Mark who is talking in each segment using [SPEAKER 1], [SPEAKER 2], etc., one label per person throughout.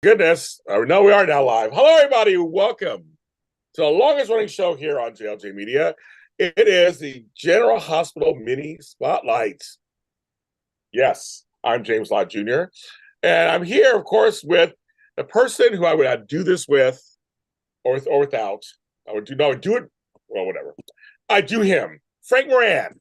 [SPEAKER 1] Goodness. No, we are now live. Hello, everybody. Welcome to the longest running show here on JLJ Media. It is the General Hospital Mini Spotlight. Yes, I'm James Lott Jr. And I'm here, of course, with the person who I would do this with or without. I would do it. Well, whatever. I do him. Frank Moran.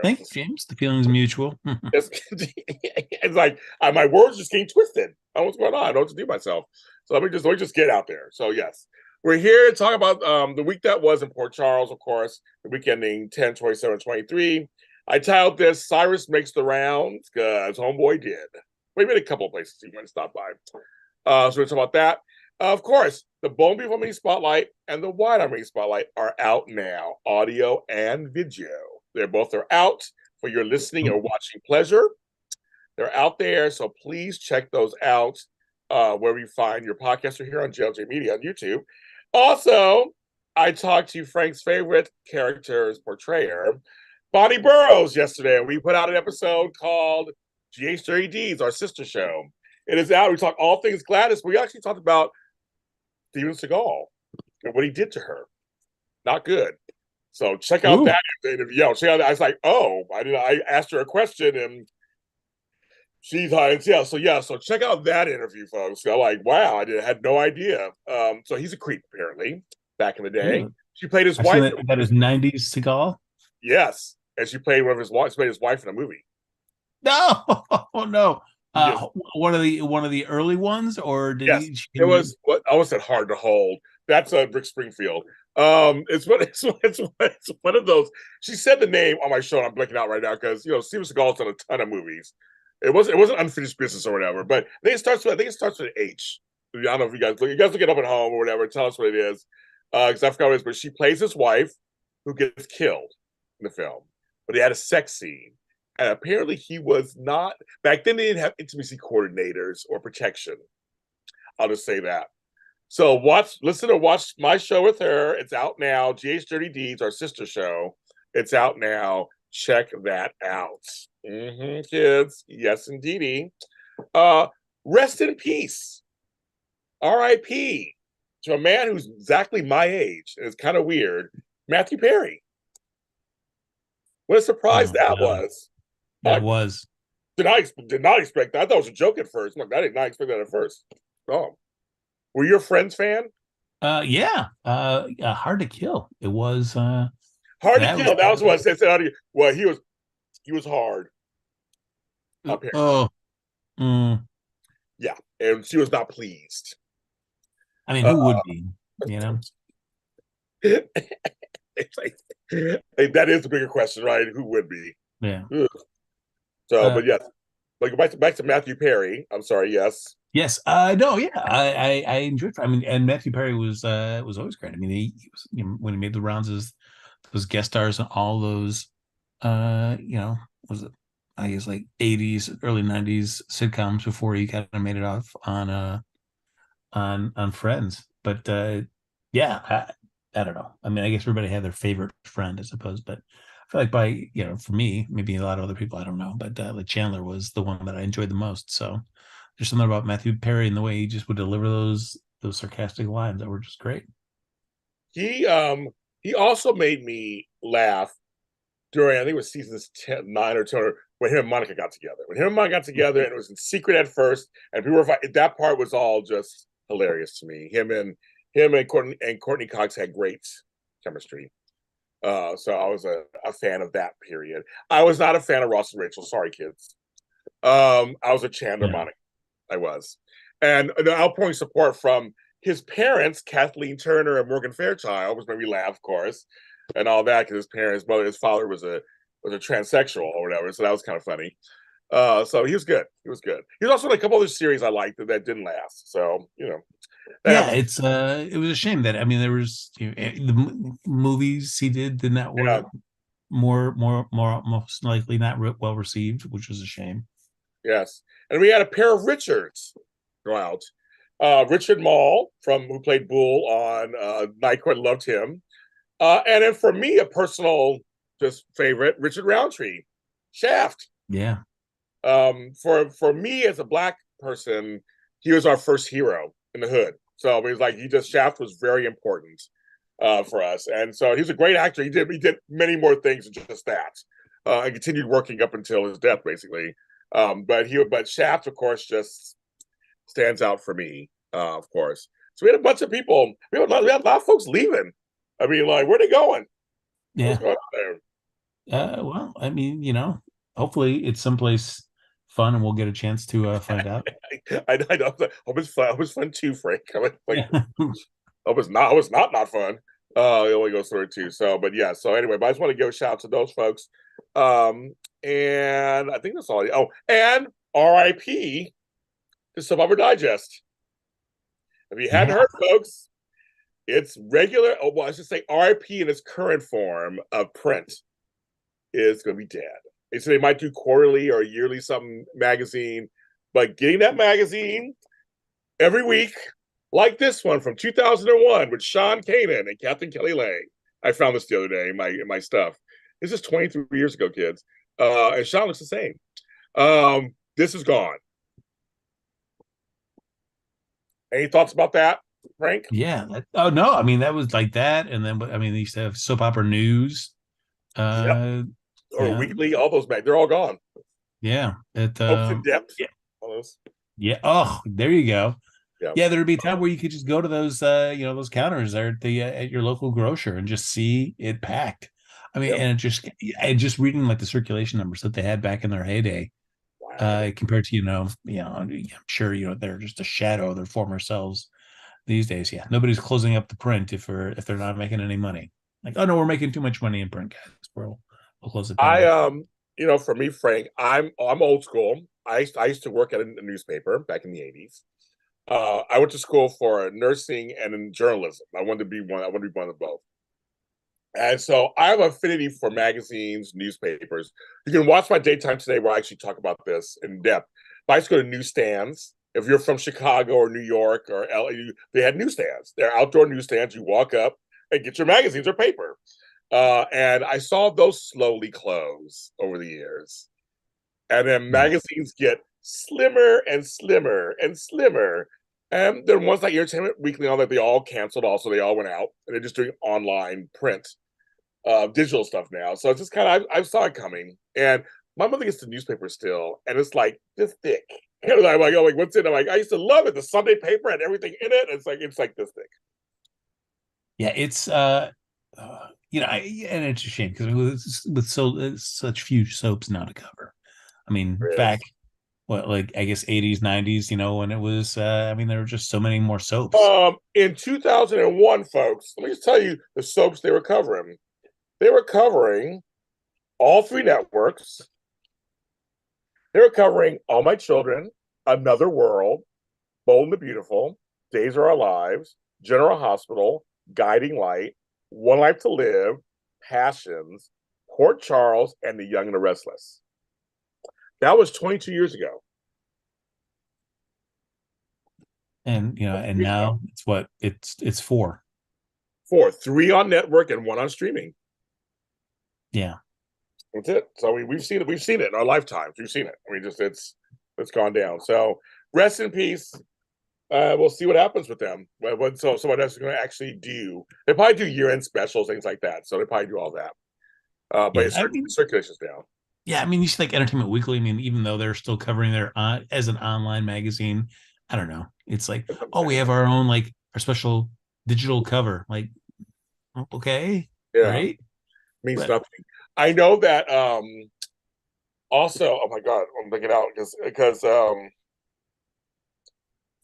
[SPEAKER 2] Thanks, James. The feeling's mutual.
[SPEAKER 1] It's like my words just getting twisted. I don't know what's going on. I don't know what to do myself. So let me just get out there. So yes, we're here to talk about the week that was in Port Charles, of course, the week ending 10/27/23. I titled this "Cyrus Makes the Rounds" because Homeboy did. We made a couple of places he went to stop by. So we're talking about that. Of course, the Bone Beef Mini Spotlight and the Wide Arm Mini Spotlight are out now, audio and video. They're out for your listening or watching pleasure. They're out there, so please check those out where you find your podcast or here on JLJ Media on YouTube. Also, I talked to Frank's favorite character's portrayer, Bonnie Burroughs, yesterday. We put out an episode called GH30Ds, our sister show. It is out. We talk all things Gladys. We actually talked about Steven Seagal and what he did to her. Not good. So check out that interview. Check out that. I was like, I asked her a question and she's so check out that interview, folks. I'm like, wow, had no idea. So he's a creep, apparently, back in the day.
[SPEAKER 2] Really?
[SPEAKER 1] She played his
[SPEAKER 2] I've seen
[SPEAKER 1] wife.
[SPEAKER 2] that is 90s Seagal.
[SPEAKER 1] Yes. And she played one of his wives, she played his wife in a movie.
[SPEAKER 2] No, oh no.
[SPEAKER 1] Yes.
[SPEAKER 2] One of the early ones, or did
[SPEAKER 1] Yes.
[SPEAKER 2] he?
[SPEAKER 1] It was what I almost said hard to hold. That's Rick Springfield. It's one of those. She said the name on my show, and I'm blanking out right now because Steven Seagal's done a ton of movies. It wasn't unfinished business or whatever, but I think it starts with H. I don't know if you guys look it up at home or whatever. Tell us what it is, because I forgot what it is. But she plays his wife who gets killed in the film, but he had a sex scene, and apparently he was not back then. They didn't have intimacy coordinators or protection. I'll just say that. So listen or watch my show with her. It's out now. GH30Ds, our sister show. It's out now. Check that out. Kids. Yes, indeedy. Rest in peace. R.I.P. to a man who's exactly my age. And it's kind of weird. Matthew Perry. What a surprise that was.
[SPEAKER 2] That was.
[SPEAKER 1] Did not expect that. I thought it was a joke at first. Look, I did not expect that at first. Oh. Were you a Friends fan?
[SPEAKER 2] Yeah. Hard to Kill. It was
[SPEAKER 1] Hard to Kill. That was what I said. Well, he was hard.
[SPEAKER 2] Oh.
[SPEAKER 1] Yeah, and she was not pleased.
[SPEAKER 2] I mean, who would be? You know,
[SPEAKER 1] it's like that is the bigger question, right? Who would be?
[SPEAKER 2] Yeah.
[SPEAKER 1] So, but yes, like back to Matthew Perry. I'm sorry. Yes.
[SPEAKER 2] Yes. No. Yeah. I enjoyed. I mean, and Matthew Perry was always great. I mean, he was, when he made the rounds as those guest stars and all those, was it? I guess like 80s, early 90s sitcoms before he kind of made it off on Friends. But yeah, I don't know. I mean, I guess everybody had their favorite friend, I suppose. But I feel like for me, maybe a lot of other people, I don't know. But like Chandler was the one that I enjoyed the most. So there's something about Matthew Perry and the way he just would deliver those sarcastic lines that were just great.
[SPEAKER 1] He also made me laugh during, I think it was seasons 9 or 10, when him and Monica got together. When him and Monica got together, and it was in secret at first, and people were fighting. That part was all just hilarious to me. Him and Courtney Cox had great chemistry. So I was a fan of that period. I was not a fan of Ross and Rachel. Sorry, kids. I was a Chandler Monica. I was. And the outpouring support from his parents, Kathleen Turner and Morgan Fairchild, which made me laugh, of course, and all that, because his father was a transsexual or whatever. So that was kind of funny. So he was good. He was good. He was also in a couple other series I liked that didn't last. So
[SPEAKER 2] it was a shame that, I mean, there was the movies he did not work. More most likely not well received, which was a shame.
[SPEAKER 1] Yes, and we had a pair of Richards go out. Richard Mall who played Bull on Night Court, loved him. And then for me, a personal just favorite, Richard Roundtree, Shaft.
[SPEAKER 2] Yeah.
[SPEAKER 1] For me as a Black person, he was our first hero in the hood. So it was like Shaft was very important for us, and so he's a great actor. He did many more things than just that, and continued working up until his death, basically. But Shaft, of course, just stands out for me, of course. So we had a bunch of people. We had a lot of folks leaving. I mean, like, where are they going? What's
[SPEAKER 2] Yeah.
[SPEAKER 1] going on
[SPEAKER 2] Well, I mean, hopefully it's someplace fun and we'll get a chance to find out.
[SPEAKER 1] there? I know. Hope it's fun. Hope it's fun too, Frank. Like,
[SPEAKER 2] Yeah.
[SPEAKER 1] hope it's not. Hope it's not fun. It only goes through it too. So, but yeah. So anyway, but I just want to give a shout out to those folks. And I think that's all. Oh, and R.I.P. to Survivor Digest. If you hadn't
[SPEAKER 2] Yeah.
[SPEAKER 1] heard, folks, it's regular. Oh, well, I should say RIP in its current form of print is going to be dead. They say they might do quarterly or yearly something magazine, but getting that magazine every week, like this one from 2001 with Sean Kanan and Captain Kelly Lang. I found this the other day in my stuff. This is 23 years ago, kids. And Sean looks the same. This is gone. Any thoughts about that, Frank?
[SPEAKER 2] Yeah. Oh no, I mean that was like that, and then I mean they used to have soap opera news.
[SPEAKER 1] Yep.
[SPEAKER 2] Uh,
[SPEAKER 1] Or
[SPEAKER 2] yeah,
[SPEAKER 1] weekly, all those back. They're all gone.
[SPEAKER 2] yeah. It
[SPEAKER 1] Hopes in depth.
[SPEAKER 2] yeah,
[SPEAKER 1] All those.
[SPEAKER 2] yeah. Oh, there you go.
[SPEAKER 1] Yeah.
[SPEAKER 2] Yeah, there'd be a time where you could just go to those those counters there at the at your local grocer and just see it packed. I mean,
[SPEAKER 1] Yep.
[SPEAKER 2] and just reading like the circulation numbers that they had back in their heyday,
[SPEAKER 1] Wow.
[SPEAKER 2] compared to I'm sure they're just a shadow of their former selves these days. Yeah, nobody's closing up the print if they're not making any money. Like, oh no, we're making too much money in print, guys. We'll close it
[SPEAKER 1] I
[SPEAKER 2] down.
[SPEAKER 1] for me, Frank, I'm old school. I used to work at a newspaper back in the 80s. I went to school for nursing and in journalism. I wanted to be one. I wanted to be one of both. And so I have an affinity for magazines, newspapers. You can watch my Daytime Today where I actually talk about this in depth. But I used to go to newsstands. If you're from Chicago or New York or LA, they had newsstands. They're outdoor newsstands. You walk up and get your magazines or paper. And I saw those slowly close over the years. And then
[SPEAKER 2] Yeah.
[SPEAKER 1] magazines get slimmer and slimmer and slimmer. And then ones like Entertainment Weekly and all that, they all canceled also. They all went out and they're just doing online print, digital stuff now. So it's just kind of, I saw it coming. And my mother gets the newspaper still, and it's like this thick. And I'm like, oh, like, what's in it? I'm like, I used to love it. The Sunday paper and everything in it. It's like this thick.
[SPEAKER 2] Yeah, it's and it's a shame because with such few soaps now to cover. I mean,
[SPEAKER 1] There
[SPEAKER 2] back
[SPEAKER 1] is.
[SPEAKER 2] what, like, I guess 80s, 90s, when it was I mean there were just so many more soaps.
[SPEAKER 1] In 2001, folks, let me just tell you the soaps they were covering. They were covering all three networks. They were covering All My Children, Another World, Bold and the Beautiful, Days of Our Lives, General Hospital, Guiding Light, One Life to Live, Passions, Port Charles, and The Young and the Restless. That was 22 years ago.
[SPEAKER 2] And and now it's what it's four.
[SPEAKER 1] Four, three on network and one on streaming.
[SPEAKER 2] Yeah.
[SPEAKER 1] That's it. So we've seen it. We've seen it in our lifetimes. We've seen it. I mean, just it's gone down. So rest in peace. We'll see what happens with them. So what else is going to actually do? They probably do year-end specials, things like that. So they probably do all that. But
[SPEAKER 2] Yeah.
[SPEAKER 1] it's circulation's down.
[SPEAKER 2] Yeah, I mean, you see like Entertainment Weekly. I mean, even though they're still covering their as an online magazine, I don't know. It's like, oh, we have our own, like, our special digital cover. Like, okay,
[SPEAKER 1] Yeah,
[SPEAKER 2] great,
[SPEAKER 1] means
[SPEAKER 2] but
[SPEAKER 1] nothing. I know that. Also, oh my god, I'm looking out because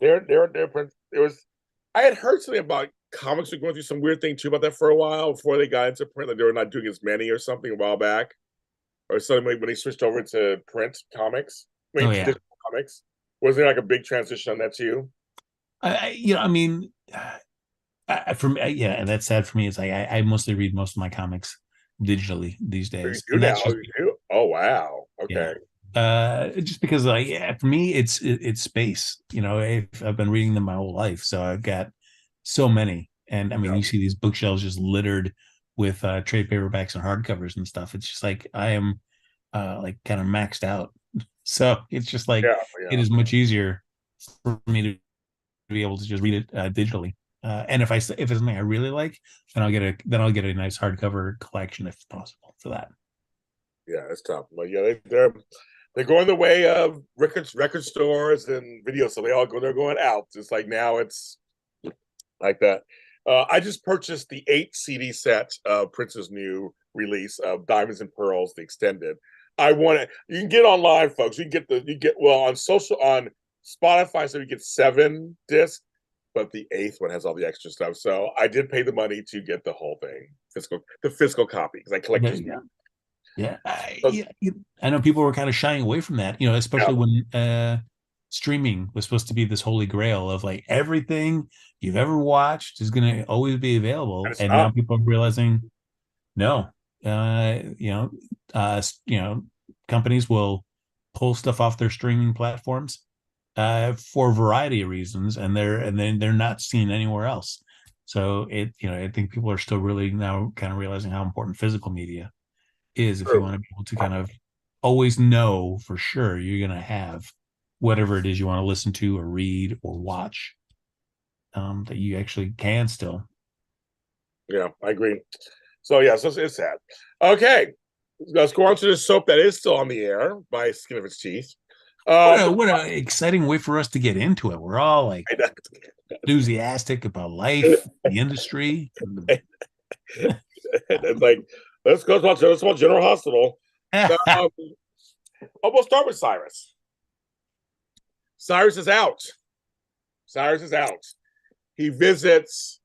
[SPEAKER 1] there was. I had heard something about comics were going through some weird thing too about that for a while before they got into print. Like they were not doing as many or something a while back, or something when they switched over to print comics. I
[SPEAKER 2] oh
[SPEAKER 1] mean,
[SPEAKER 2] yeah,
[SPEAKER 1] traditional comics. Was there like a big transition on that too?
[SPEAKER 2] I mean, for me, yeah, and that's sad for me. Is like I mostly read most of my comics digitally these
[SPEAKER 1] Or you
[SPEAKER 2] days,
[SPEAKER 1] do
[SPEAKER 2] and
[SPEAKER 1] now?
[SPEAKER 2] that's just,
[SPEAKER 1] You do? Oh wow.
[SPEAKER 2] yeah.
[SPEAKER 1] Okay.
[SPEAKER 2] Just because, like, yeah, for me it's space. I've been reading them my whole life, so I've got so many. And I mean,
[SPEAKER 1] Yeah.
[SPEAKER 2] you see these bookshelves just littered with trade paperbacks and hardcovers and stuff. It's just like I am like kind of maxed out. So it's just like
[SPEAKER 1] Yeah.
[SPEAKER 2] it
[SPEAKER 1] Yeah.
[SPEAKER 2] is much easier for me to be able to just read it digitally. And if it's something I really like, then I'll get a nice hardcover collection if possible for that.
[SPEAKER 1] Yeah, it's tough. But yeah, they're going the way of record stores and video, so they're going out. It's like now it's like that. I just purchased the 8 CD set of Prince's new release of Diamonds and Pearls, the extended. I want it. You can get online, folks. You get well on Spotify, so you get 7 discs, but the eighth one has all the extra stuff. So I did pay the money to get the whole thing, the physical copy, because I collect
[SPEAKER 2] There
[SPEAKER 1] these.
[SPEAKER 2] you go. Yeah,
[SPEAKER 1] So,
[SPEAKER 2] I know people were kind of shying away from that,
[SPEAKER 1] yeah,
[SPEAKER 2] especially when streaming was supposed to be this holy grail of like everything you've ever watched is going to always be
[SPEAKER 1] and
[SPEAKER 2] available,
[SPEAKER 1] it's
[SPEAKER 2] and now
[SPEAKER 1] not.
[SPEAKER 2] people are realizing no, companies will pull stuff off their streaming platforms for a variety of reasons, and they're not seen anywhere else. So I think people are still really now kind of realizing how important physical media is if you
[SPEAKER 1] True.
[SPEAKER 2] want to be able to kind of always know for sure you're going to have whatever it is you want to listen to or read or watch, that you actually can still.
[SPEAKER 1] Yeah, I agree. So yeah, so it's sad. Okay, let's go on to the soap that is still on the air by skin of its teeth.
[SPEAKER 2] What
[SPEAKER 1] Um,
[SPEAKER 2] a what a exciting way for us to get into it. We're all like enthusiastic about life, the industry.
[SPEAKER 1] it's like let's watch General Hospital. Um, we'll start with Cyrus. Cyrus is out. Cyrus is out. He visits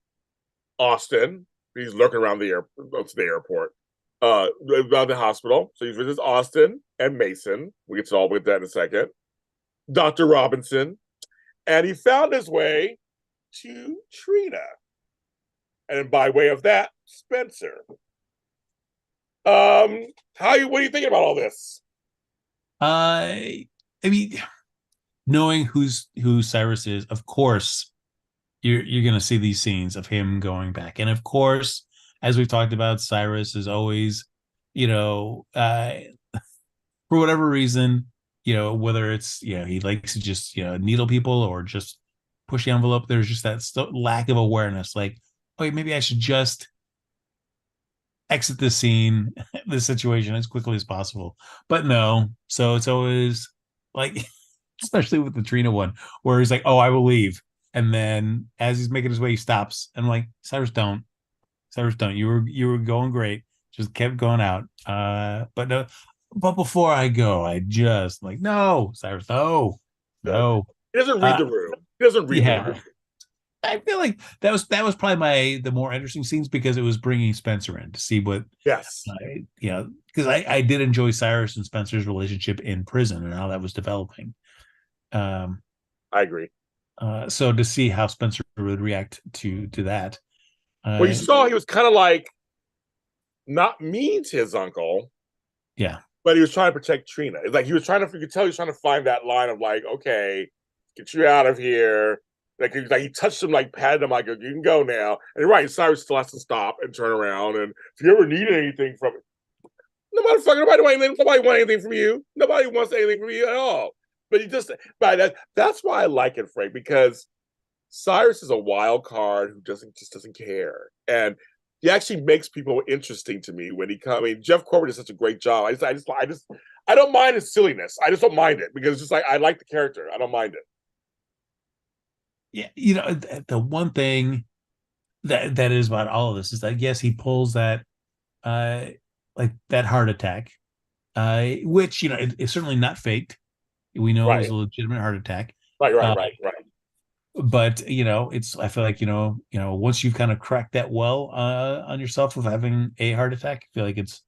[SPEAKER 1] Austin. He's lurking around the airport, around the hospital. So he visits Austin and Mason. We get to all with that in a second. Dr. Robinson, and he found his way to Trina, and by way of that, Spencer. What are you thinking about all this?
[SPEAKER 2] I mean, knowing who Cyrus is, of course, you're going to see these scenes of him going back, and of course, as we've talked about, Cyrus is always, you know, for whatever reason, whether it's he likes to just needle people or just push the envelope. There's just that lack of awareness, like, okay, maybe I should just exit the scene, the situation as quickly as possible. But no, so it's always like, especially with the Trina one, where he's like, "Oh, I will leave," and then as he's making his way, he stops. And I'm like, Cyrus, don't. You were going great, just kept going out. But no, but before I go, I just like, no, Cyrus, no, no.
[SPEAKER 1] He doesn't read
[SPEAKER 2] Uh,
[SPEAKER 1] the room. He doesn't read the
[SPEAKER 2] yeah,
[SPEAKER 1] room.
[SPEAKER 2] I feel like that was probably the more interesting scenes because it was bringing Spencer in to see what
[SPEAKER 1] Yes,
[SPEAKER 2] because I did enjoy Cyrus and Spencer's relationship in prison and how that was developing. Um,
[SPEAKER 1] I agree.
[SPEAKER 2] so to see how Spencer would react to that,
[SPEAKER 1] Well, you
[SPEAKER 2] uh,
[SPEAKER 1] saw he was kind of like not mean to his uncle,
[SPEAKER 2] yeah,
[SPEAKER 1] but he was trying to protect Trina. It's like he was trying to. You could tell he was trying to find that line of like, okay, get you out of here. Like he touched him, like patted him, like you can go now. And you're right, Cyrus still has to stop and turn around. And if you ever need anything from it, nobody want anything from you. Nobody wants anything from you at all. But that's why I like it, Frank, because Cyrus is a wild card who doesn't care, and he actually makes people interesting to me when he comes. I mean, Jeff Corbett does such a great job. I don't mind his silliness. I just don't mind it because it's just like I like the character. I don't mind it.
[SPEAKER 2] yeah. The one thing that is about all of this is that yes, he pulls that uh like that heart attack, which it's certainly not faked. We know it was
[SPEAKER 1] Right,
[SPEAKER 2] a legitimate heart attack.
[SPEAKER 1] right, right,
[SPEAKER 2] Uh,
[SPEAKER 1] right, right.
[SPEAKER 2] but it's I feel like once you've kind of cracked that well on yourself of having a heart attack, I feel like it's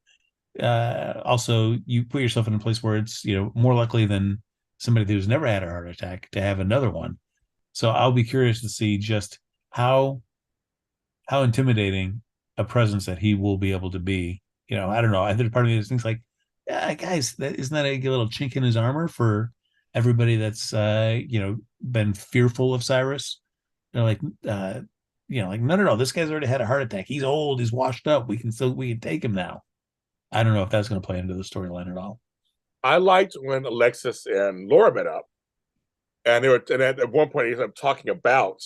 [SPEAKER 2] also you put yourself in a place where it's more likely than somebody who's never had a heart attack to have another one. So I'll be curious to see just how intimidating a presence that he will be able to be. I don't know. I think part of me is things like, yeah, guys, isn't that a little chink in his armor for everybody that's been fearful of Cyrus? They're like, like no, no, no. This guy's already had a heart attack. He's old. He's washed up. We can take him now. I don't know if that's going to play into the storyline at all.
[SPEAKER 1] I liked when Alexis and Laura met up, And they were, and at one point, he ended up talking about.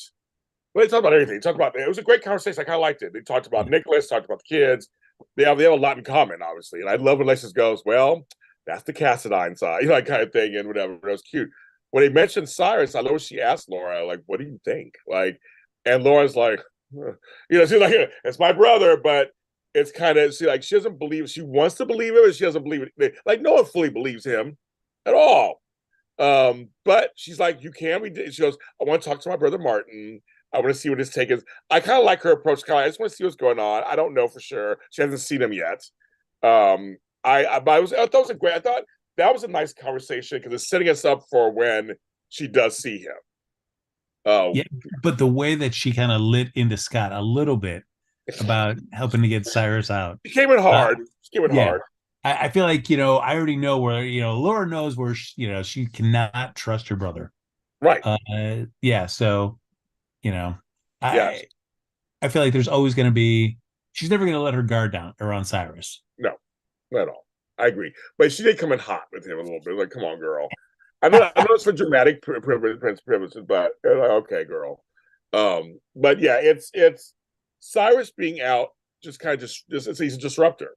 [SPEAKER 1] Well, they talked about everything. They talked about it was a great conversation. I kind of liked it. They talked about
[SPEAKER 2] Yeah.
[SPEAKER 1] Nicholas, talked about the kids. They have a lot in common, obviously. And I love when Alexis goes, well, that's the Cassadine side, that kind of thing, and whatever. It was cute. When they mentioned Cyrus, I know she asked Laura, like, what do you think? Like, and Laura's like, huh. She's like, it's my brother, but it's kind of she doesn't believe she wants to believe it, but she doesn't believe it. Like, no one fully believes him at all. But she's like, you can. She goes, I want to talk to my brother Martin. I want to see what his take is. I kind of like her approach. I just want to see what's going on. I don't know for sure. She hasn't seen him yet. I thought it was a great. I thought that was a nice conversation because it's setting us up for when she does see him.
[SPEAKER 2] Yeah, but the way that she kind of lit into Scott a little bit about helping to get Cyrus out.
[SPEAKER 1] She came in
[SPEAKER 2] Uh,
[SPEAKER 1] hard. She came in
[SPEAKER 2] yeah,
[SPEAKER 1] hard.
[SPEAKER 2] I feel like I already know where Laura knows where she cannot trust her brother.
[SPEAKER 1] Right.
[SPEAKER 2] Yeah, so
[SPEAKER 1] Yes.
[SPEAKER 2] I I feel like there's always going to be she's never going to let her guard down around Cyrus.
[SPEAKER 1] No, not at all. I agree. But she did come in hot with him a little bit. Like, come on, girl. I know it's for dramatic privileges, but okay, girl. But yeah, it's Cyrus being out just kind of just he's a disruptor.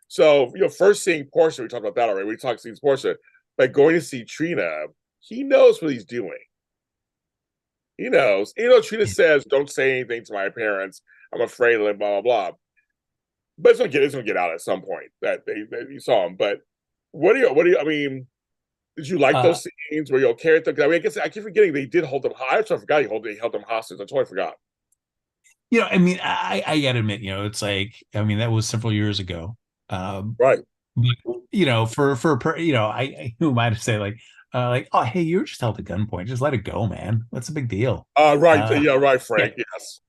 [SPEAKER 1] So first seeing Portia, we talked about that already. We talked seeing Portia, but going to see Trina, he knows what he's doing. He knows. Trina says, "Don't say anything to my parents. I'm afraid of blah blah blah." But it's gonna get out at some point that you saw him. But what do you? I mean, did you like
[SPEAKER 2] Uh,
[SPEAKER 1] those scenes? Were you okay with them? I guess I keep forgetting they did hold them. I actually forgot he held them hostage. I totally forgot.
[SPEAKER 2] I mean, I gotta admit, it's like, I mean, that was several years ago. Um,
[SPEAKER 1] Right.
[SPEAKER 2] but, who am I to say like, oh, hey, you were just held at gunpoint. Just let it go, man. What's the big deal?
[SPEAKER 1] Right.
[SPEAKER 2] Uh,
[SPEAKER 1] Yeah. Right,
[SPEAKER 2] yeah,
[SPEAKER 1] Frank. Yes.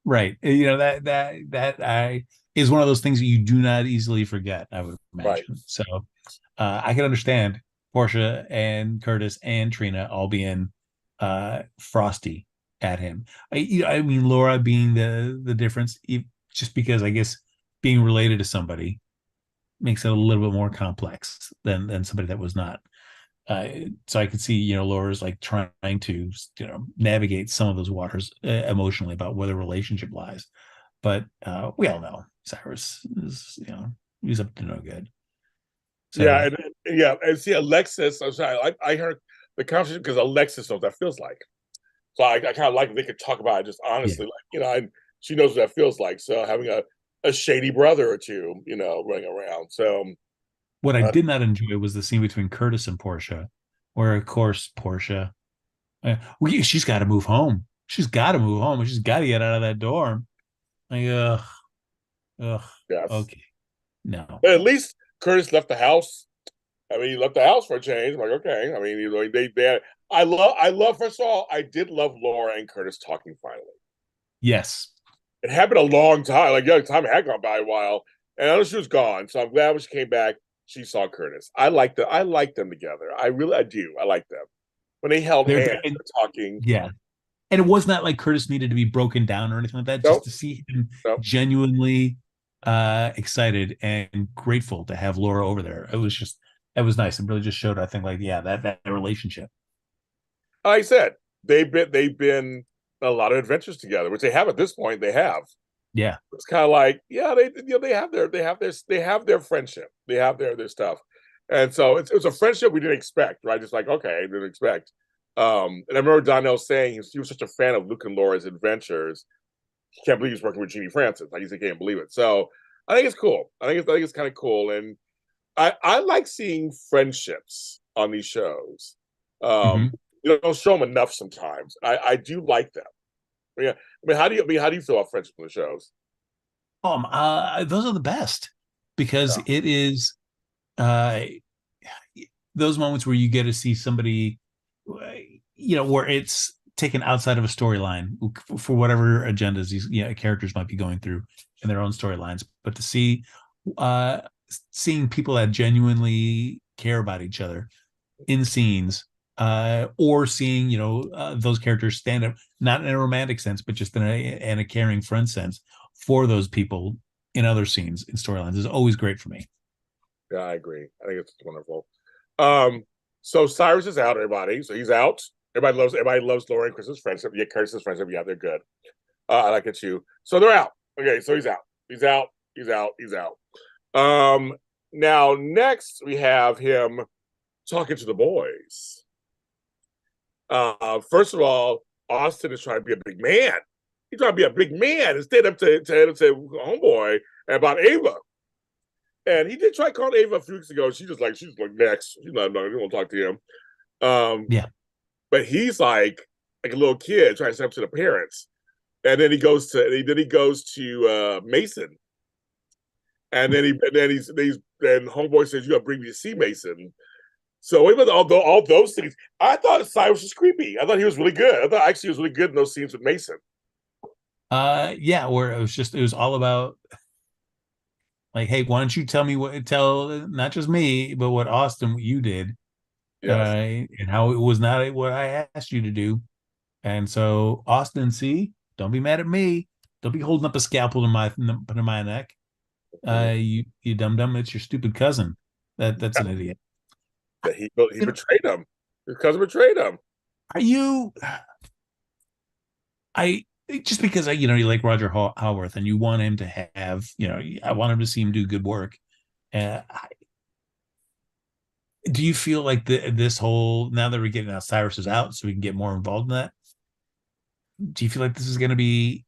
[SPEAKER 2] right. That I is one of those things that you do not easily forget, I would
[SPEAKER 1] Right.
[SPEAKER 2] imagine. So I can understand Portia and Curtis and Trina all being frosty at him. I mean, Laura being the difference, just because I guess being related to somebody makes it a little bit more complex than somebody that was not. So I could see, Laura's like trying to, navigate some of those waters emotionally about where the relationship lies. But we all know Cyrus is, he's up to no good.
[SPEAKER 1] Yeah.
[SPEAKER 2] So
[SPEAKER 1] Yeah. And see, Alexis. I'm sorry. I heard the conversation because Alexis knows what that feels like. So I kind of like if they could talk about it just
[SPEAKER 2] yeah,
[SPEAKER 1] honestly, and she knows what that feels like. So having a shady brother or two, running around. So
[SPEAKER 2] what I
[SPEAKER 1] uh,
[SPEAKER 2] did not enjoy was the scene between Curtis and Portia, where of course Portia, she's got to move home. She's got to move home. She's got to get out of that dorm. Like, ugh,
[SPEAKER 1] yes,
[SPEAKER 2] okay, no,
[SPEAKER 1] but at least Curtis left the house. I mean, he left the house for a change. I'm like, okay. I mean, they. I love. First of all, I did love Laura and Curtis talking finally.
[SPEAKER 2] yes,
[SPEAKER 1] It happened a long time. Like, time had gone by a while, and I know she was gone. So I'm glad when she came back, she saw Curtis. I like them together. I do. I like them when they held
[SPEAKER 2] they're
[SPEAKER 1] hands,
[SPEAKER 2] and,
[SPEAKER 1] talking.
[SPEAKER 2] yeah, and it was not like Curtis needed to be broken down or anything like that. Just
[SPEAKER 1] Nope,
[SPEAKER 2] to see him
[SPEAKER 1] nope.
[SPEAKER 2] genuinely excited and grateful to have Laura over there, it was nice. It really just showed, I think, like, yeah, that relationship.
[SPEAKER 1] Like I said, they've been a lot of adventures together, which they have at this point. They have.
[SPEAKER 2] Yeah,
[SPEAKER 1] It's kind of like, yeah, they have their friendship, they have their stuff, and so it's a friendship we didn't expect, right? Just like, okay, I didn't expect. And I remember Donnell saying he was such a fan of Luke and Laura's adventures, he can't believe he's working with Jeannie Francis. Like, he said, can't believe it. So I think it's cool. I think it's kind of cool, and I like seeing friendships on these shows. Um,
[SPEAKER 2] hmm
[SPEAKER 1] you don't show them enough sometimes. I do like them. Yeah. How do you feel about friendships on the shows?
[SPEAKER 2] those are the best because it is uh those moments where you get to see somebody, where it's taken outside of a storyline for whatever agendas these characters might be going through in their own storylines, but to see uh seeing people that genuinely care about each other in scenes, or seeing those characters stand up, not in a romantic sense but just in a caring friend sense for those people in other scenes in storylines, is always great for me.
[SPEAKER 1] Yeah, I agree. I think it's wonderful. Um, so Cyrus is out, everybody. So he's out. Everybody loves Laura and Chris's friendship. Yeah, Chris's friendship. Yeah, they're good. I like it too. So they're out. Okay, so he's out. He's out. He's out. He's out. Um, Now next we have him talking to the boys. First of all, Austin is trying to be a big man. He's trying to be a big man instead of to homeboy about Ava. And he did try calling Ava a few weeks ago. She's like next. She's not. No, we won't talk to him.
[SPEAKER 2] Yeah.
[SPEAKER 1] But he's like a little kid trying to step up to the parents, and then he goes to Mason, and then homeboy says, "You got to bring me to see Mason." So even all those things, I thought Cyrus was creepy. I thought he was really good. I thought actually he was really good in those scenes with Mason.
[SPEAKER 2] Yeah, where it was all about like, hey, why don't you tell not just me, but what you did,
[SPEAKER 1] Yes,
[SPEAKER 2] and how it was not what I asked you to do. And so Austin, see, don't be mad at me. Don't be holding up a scalpel to my neck. You dum dum. It's your stupid cousin. That's an idiot.
[SPEAKER 1] that he betrayed him. His cousin betrayed him.
[SPEAKER 2] Are you? I just because you like Roger Howarth and you want him to have I want him to see him do good work. Uh, do you feel like this whole now that we're getting out Cyrus is out, so we can get more involved in that? Do you feel like this is going to be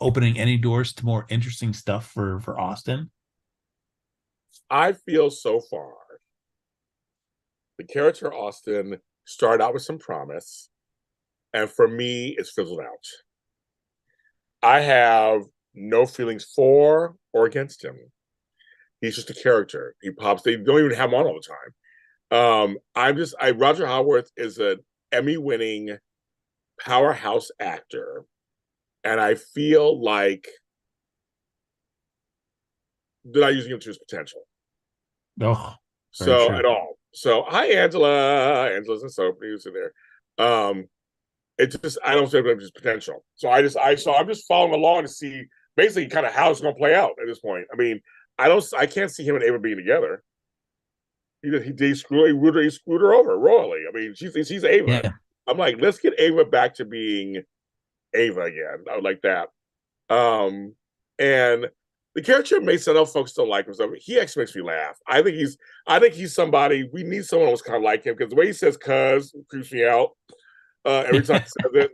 [SPEAKER 2] opening any doors to more interesting stuff for Austin?
[SPEAKER 1] I feel so far the character Austin started out with some promise, and for me, it's fizzled out. I have no feelings for or against him. He's just a character. He pops. They don't even have him on all the time. Roger Howarth is an Emmy-winning powerhouse actor, and I feel like they're not using him to his potential.
[SPEAKER 2] Oh, very
[SPEAKER 1] So
[SPEAKER 2] true.
[SPEAKER 1] at all. So hi Angela. Angela's in soap news in there. It's just I don't see his potential. So I'm just following along to see basically kind of how it's going to play out at this point. I mean, I can't see him and Ava being together. He screwed her over royally. I mean, she's Ava.
[SPEAKER 2] Yeah.
[SPEAKER 1] I'm like, let's get Ava back to being Ava again. I would like that. And the character makes I know folks don't like him, so he actually makes me laugh. I think he's somebody we need someone who's kind of like him because the way he says "cuz" creeps me out every time he says it.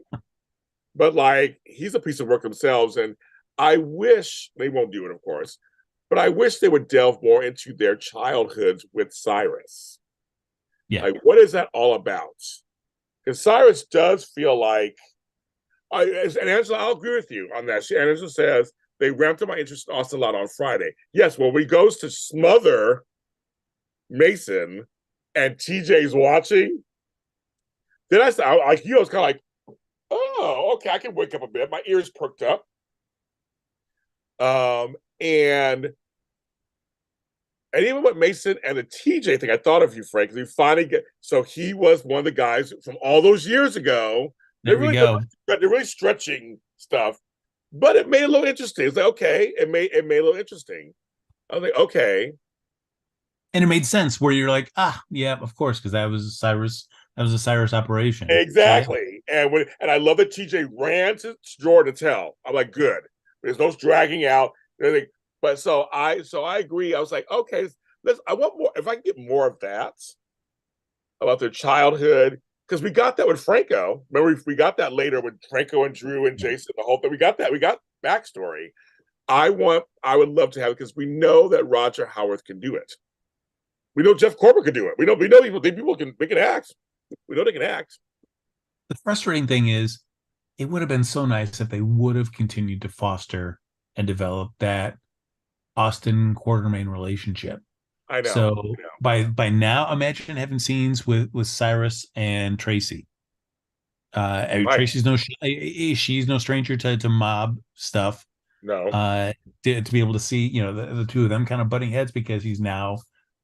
[SPEAKER 1] But like he's a piece of work themselves, and I wish they won't do it, of course, but I wish they would delve more into their childhoods with Cyrus.
[SPEAKER 2] Yeah.
[SPEAKER 1] Like, what is that all about? Because Cyrus does feel like, and Angela, I'll agree with you on that. Angela says they ramped up my interest in Austin a lot on Friday. Yes, well, when he goes to smother Mason and TJ's watching, then he was kind of like, oh, okay, I can wake up a bit. My ears perked up. And even with Mason and the TJ thing, I thought of you, Frank, because we finally so he was one of the guys from all those years ago.
[SPEAKER 2] There we go.
[SPEAKER 1] They're really stretching stuff, but it made it a little interesting. It's like, okay, it made a little interesting. I was like, okay.
[SPEAKER 2] And it made sense where you're like, yeah, of course, because that was a Cyrus operation.
[SPEAKER 1] Exactly. So, and I love that TJ ran to Jordan to tell. I'm like, good. There's no dragging out. But so I agree. I was like, okay, I want more. If I can get more of that about their childhood, because we got that with Franco. Remember, we got that later with Franco and Drew and Jason. The whole thing. We got that. We got backstory. I would love to have it because we know that Roger Howarth can do it. We know Jeff Corbett can do it. We know people can act. We know they can act.
[SPEAKER 2] The frustrating thing is, it would have been so nice if they would have continued to foster and develop that Austin Quartermain relationship.
[SPEAKER 1] I know.
[SPEAKER 2] So by now, imagine having scenes with Cyrus and Tracy. Right. Tracy's she's no stranger to mob stuff.
[SPEAKER 1] No.
[SPEAKER 2] To be able to see the two of them kind of butting heads because he's now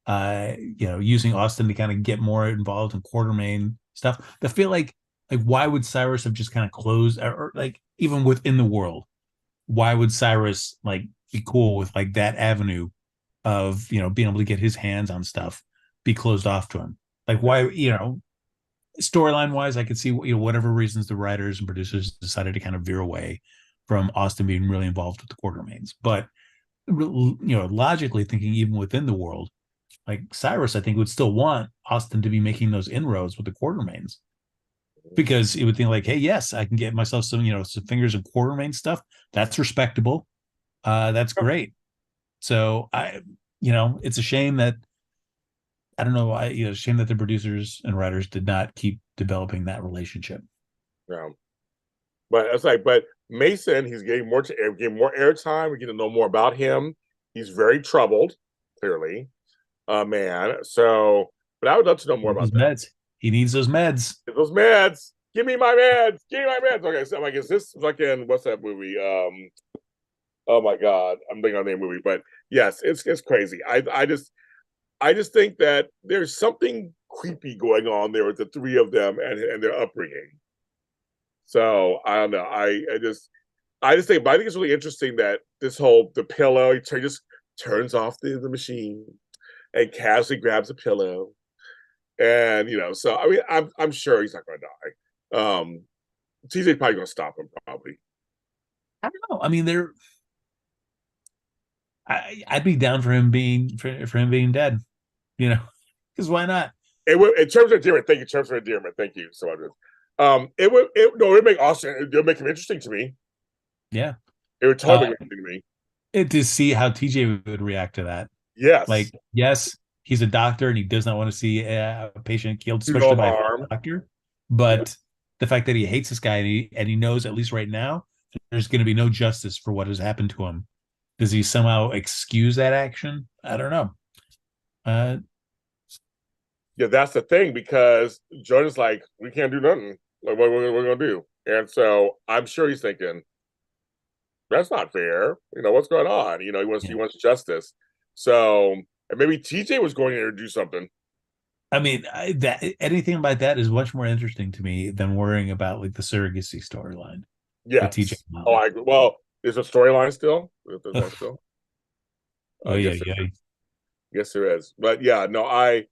[SPEAKER 2] using Austin to kind of get more involved in Quartermain stuff. I feel like why would Cyrus have just kind of closed or like even within the world? Why would Cyrus be cool with that avenue of being able to get his hands on stuff be closed off to him? Like why storyline wise, I could see whatever reasons the writers and producers decided to kind of veer away from Austin being really involved with the Quartermains. But logically thinking, even within the world, like Cyrus, I think would still want Austin to be making those inroads with the Quartermains because it would think like, hey, yes, I can get myself some fingers in Quartermain stuff. That's respectable. That's great. So it's a shame that I don't know. Shame that the producers and writers did not keep developing that relationship.
[SPEAKER 1] Yeah. But it's like, but Mason, he's getting more airtime. We're getting to know more about him. He's very troubled, clearly, man. So, but I would love to know more about
[SPEAKER 2] Those
[SPEAKER 1] that.
[SPEAKER 2] meds. He needs those meds.
[SPEAKER 1] Those meds. Give me my meds. Give me my meds. Okay, so I'm like, is this fucking what's that movie? Oh my god, I'm thinking on the movie, but yes, it's crazy. I just think that there's something creepy going on there with the three of them and their upbringing. So I don't know. I just think, but I think it's really interesting that this whole the pillow. He just turns off the machine and casually grabs a pillow, and So I mean, I'm sure he's not going to die. TJ's probably going to stop him. Probably.
[SPEAKER 2] I don't know. I mean, I'd be down for him being dead. Because why not?
[SPEAKER 1] It would, in terms of endearment. Thank you. In terms of endearment. Thank you so much. It would make Austin. It would make him interesting to me.
[SPEAKER 2] Yeah.
[SPEAKER 1] It would totally make him interesting to me.
[SPEAKER 2] To see how TJ would react to that.
[SPEAKER 1] Yes.
[SPEAKER 2] Like, yes, he's a doctor and he does not want to see a patient killed, especially by a doctor. But the fact that he hates this guy and he knows, at least right now, there's going to be no justice for what has happened to him. Does he somehow excuse that action? I don't know.
[SPEAKER 1] Yeah, that's the thing, because Jordan's like, we can't do nothing. Like, what we're gonna do? And so I'm sure he's thinking, that's not fair. What's going on? He wants justice. So, and maybe TJ was going in to do something.
[SPEAKER 2] I mean, anything about that is much more interesting to me than worrying about like the surrogacy storyline.
[SPEAKER 1] Yeah.
[SPEAKER 2] TJ.
[SPEAKER 1] Oh, I agree. Well, there's a storyline still.
[SPEAKER 2] Oh yeah, yeah.
[SPEAKER 1] Yes, there is. But yeah, no, I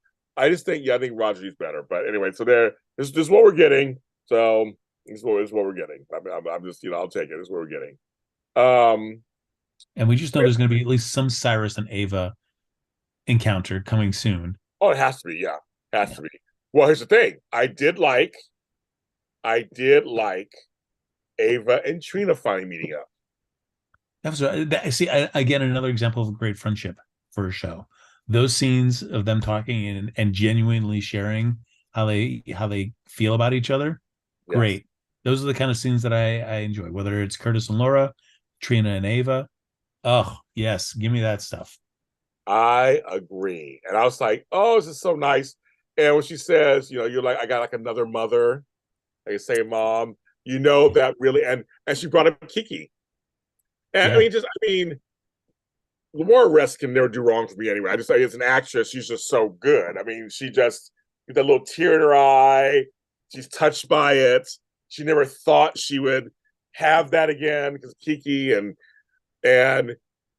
[SPEAKER 1] just think I think Roger's better. But anyway, so this is what we're getting. So this is what we're getting. I'm just I'll take it. This is what we're getting.
[SPEAKER 2] And we just know there's going to be at least some Cyrus and Ava encounter coming soon.
[SPEAKER 1] Oh, it has to be. Yeah, has to be. Well, here's the thing. I did like Ava and Trina finally meeting up.
[SPEAKER 2] Again, another example of a great friendship for a show. Those scenes of them talking and genuinely sharing how they feel about each other, great. Yes. Those are the kind of scenes that I enjoy, whether it's Curtis and Laura, Trina and Ava. Oh, yes, give me that stuff.
[SPEAKER 1] I agree. And I was like, oh, this is so nice. And when she says, you're like, I got like another mother, like you say, mom, that really, and she brought up Kiki. And yeah. I mean, Lamora Rest can never do wrong for me anyway. I just say, as an actress, she's just so good. I mean, she just, with that little tear in her eye, she's touched by it. She never thought she would have that again because Kiki and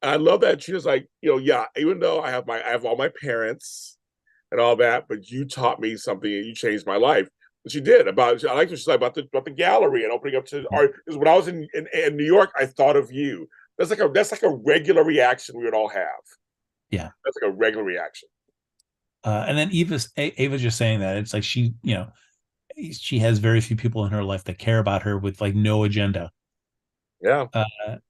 [SPEAKER 1] I love that Trina's like, yeah, even though I have all my parents and all that, but you taught me something and you changed my life. But she did. I like what she said about the gallery and opening up to art. Because when I was in New York, I thought of you. That's like a regular reaction we would all have.
[SPEAKER 2] Yeah,
[SPEAKER 1] that's like a regular reaction.
[SPEAKER 2] And then Ava's just saying that it's like she has very few people in her life that care about her with like no agenda.
[SPEAKER 1] Yeah.
[SPEAKER 2] And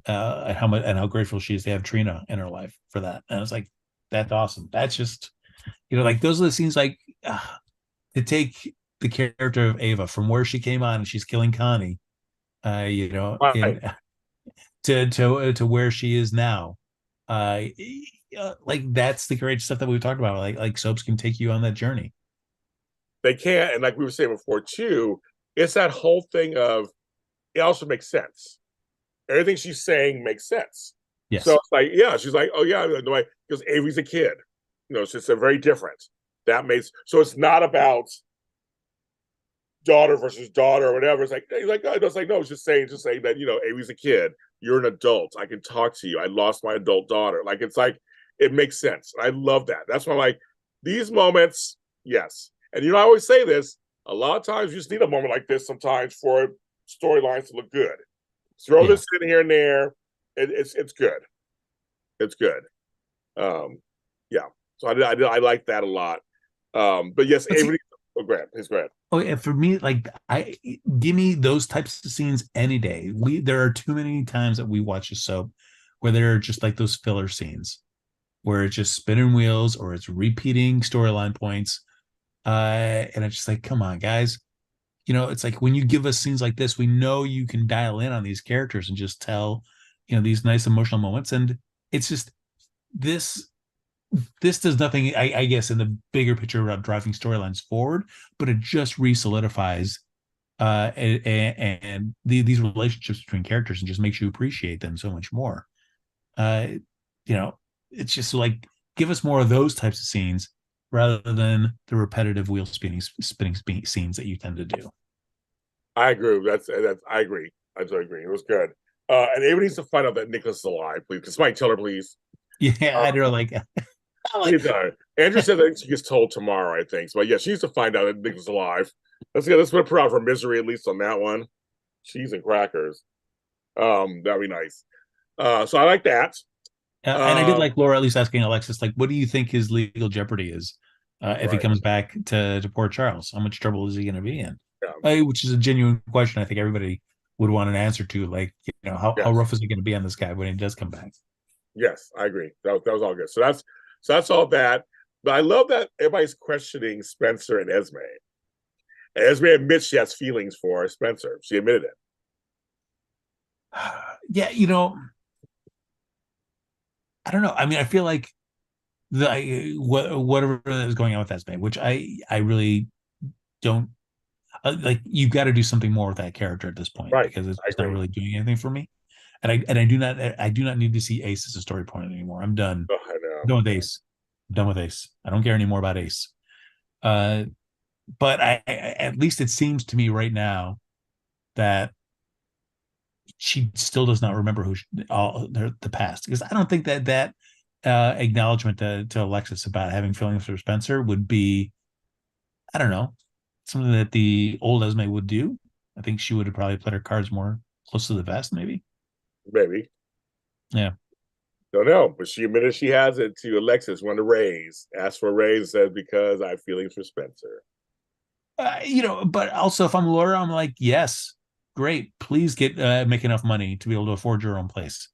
[SPEAKER 2] how grateful she is to have Trina in her life for that. And it's like, that's awesome. That's just, like those are the scenes like to take the character of Ava from where she came on and she's killing Connie, right. to where she is now. Like that's the great stuff that we've talked about. Like soaps can take you on that journey.
[SPEAKER 1] They can, and like we were saying before too, it's that whole thing of it also makes sense. Everything she's saying makes sense.
[SPEAKER 2] Yes.
[SPEAKER 1] So it's like, yeah, she's like, oh yeah, no, because Avery's a kid. It's just a very different. So it's not about daughter versus daughter or whatever. It's like, no, it's just saying that, Avery's a kid. You're an adult. I can talk to you. I lost my adult daughter. It makes sense. I love that. That's why I'm like, these moments, yes. And I always say this, a lot of times you just need a moment like this sometimes for storylines to look good. Throw
[SPEAKER 2] Yeah.
[SPEAKER 1] this in here and there. It's good. It's good. Yeah. So I like that a lot. But yes,
[SPEAKER 2] But see,
[SPEAKER 1] Avery. Oh, Grant, his Grant.
[SPEAKER 2] oh yeah, for me, like I give me those types of scenes any day. There are too many times that we watch a soap where there are just like those filler scenes where it's just spinning wheels or it's repeating storyline points. And it's just like, come on, guys. It's like when you give us scenes like this, we know you can dial in on these characters and just tell, these nice emotional moments. And it's just this this does nothing, I guess, in the bigger picture about driving storylines forward, but it just re-solidifies and these relationships between characters and just makes you appreciate them so much more. Uh, it's just like give us more of those types of scenes rather than the repetitive wheel spinning scenes that you tend to do.
[SPEAKER 1] I agree. That's I agree. I totally agree. It was good. And Avery needs to find out that Nicholas is alive, please. Can somebody tell her, please?
[SPEAKER 2] Yeah, I don't like. I like.
[SPEAKER 1] Andrew said that she gets told tomorrow, I think. So, yeah, she needs to find out that Nicholas is alive. Let's put her out for misery at least on that one. Cheese and crackers. That'd be nice. So I like that.
[SPEAKER 2] And I did like Laura at least asking Alexis, like, what do you think his legal jeopardy is if he
[SPEAKER 1] Right.
[SPEAKER 2] comes back to Port Charles? How much trouble is he going to be in?
[SPEAKER 1] Yeah.
[SPEAKER 2] Which is a genuine question. I think everybody would want an answer to. Like, how
[SPEAKER 1] Yes.
[SPEAKER 2] rough is it going to be on this guy when he does come back?
[SPEAKER 1] Yes, I agree. That was all good. So that's all that. But I love that everybody's questioning Spencer and Esme. And Esme admits she has feelings for Spencer. She admitted it.
[SPEAKER 2] Yeah, I don't know. I mean, I feel like whatever is going on with Esme, which I really don't like. You've got to do something more with that character at this point
[SPEAKER 1] Right.
[SPEAKER 2] because it's
[SPEAKER 1] I
[SPEAKER 2] just not
[SPEAKER 1] agree.
[SPEAKER 2] really doing anything for me. And I do not need to see Ace as a story point anymore. I'm done.
[SPEAKER 1] Oh, I
[SPEAKER 2] I'm
[SPEAKER 1] know.
[SPEAKER 2] done with Ace. I'm done with Ace. I don't care anymore about Ace. Uh, but at least it seems to me right now that she still does not remember the past, because I don't think that acknowledgement to Alexis about having feelings for Spencer would be, I don't know, something that the old Esme would do. I think she would have probably played her cards more close to the vest, maybe.
[SPEAKER 1] Maybe.
[SPEAKER 2] Yeah.
[SPEAKER 1] Don't know. But she admitted she has it to Alexis, wanted a raise. Asked for a raise, said because I have feelings for Spencer.
[SPEAKER 2] But also if I'm Laura, I'm like, yes, great. Please make enough money to be able to afford your own place.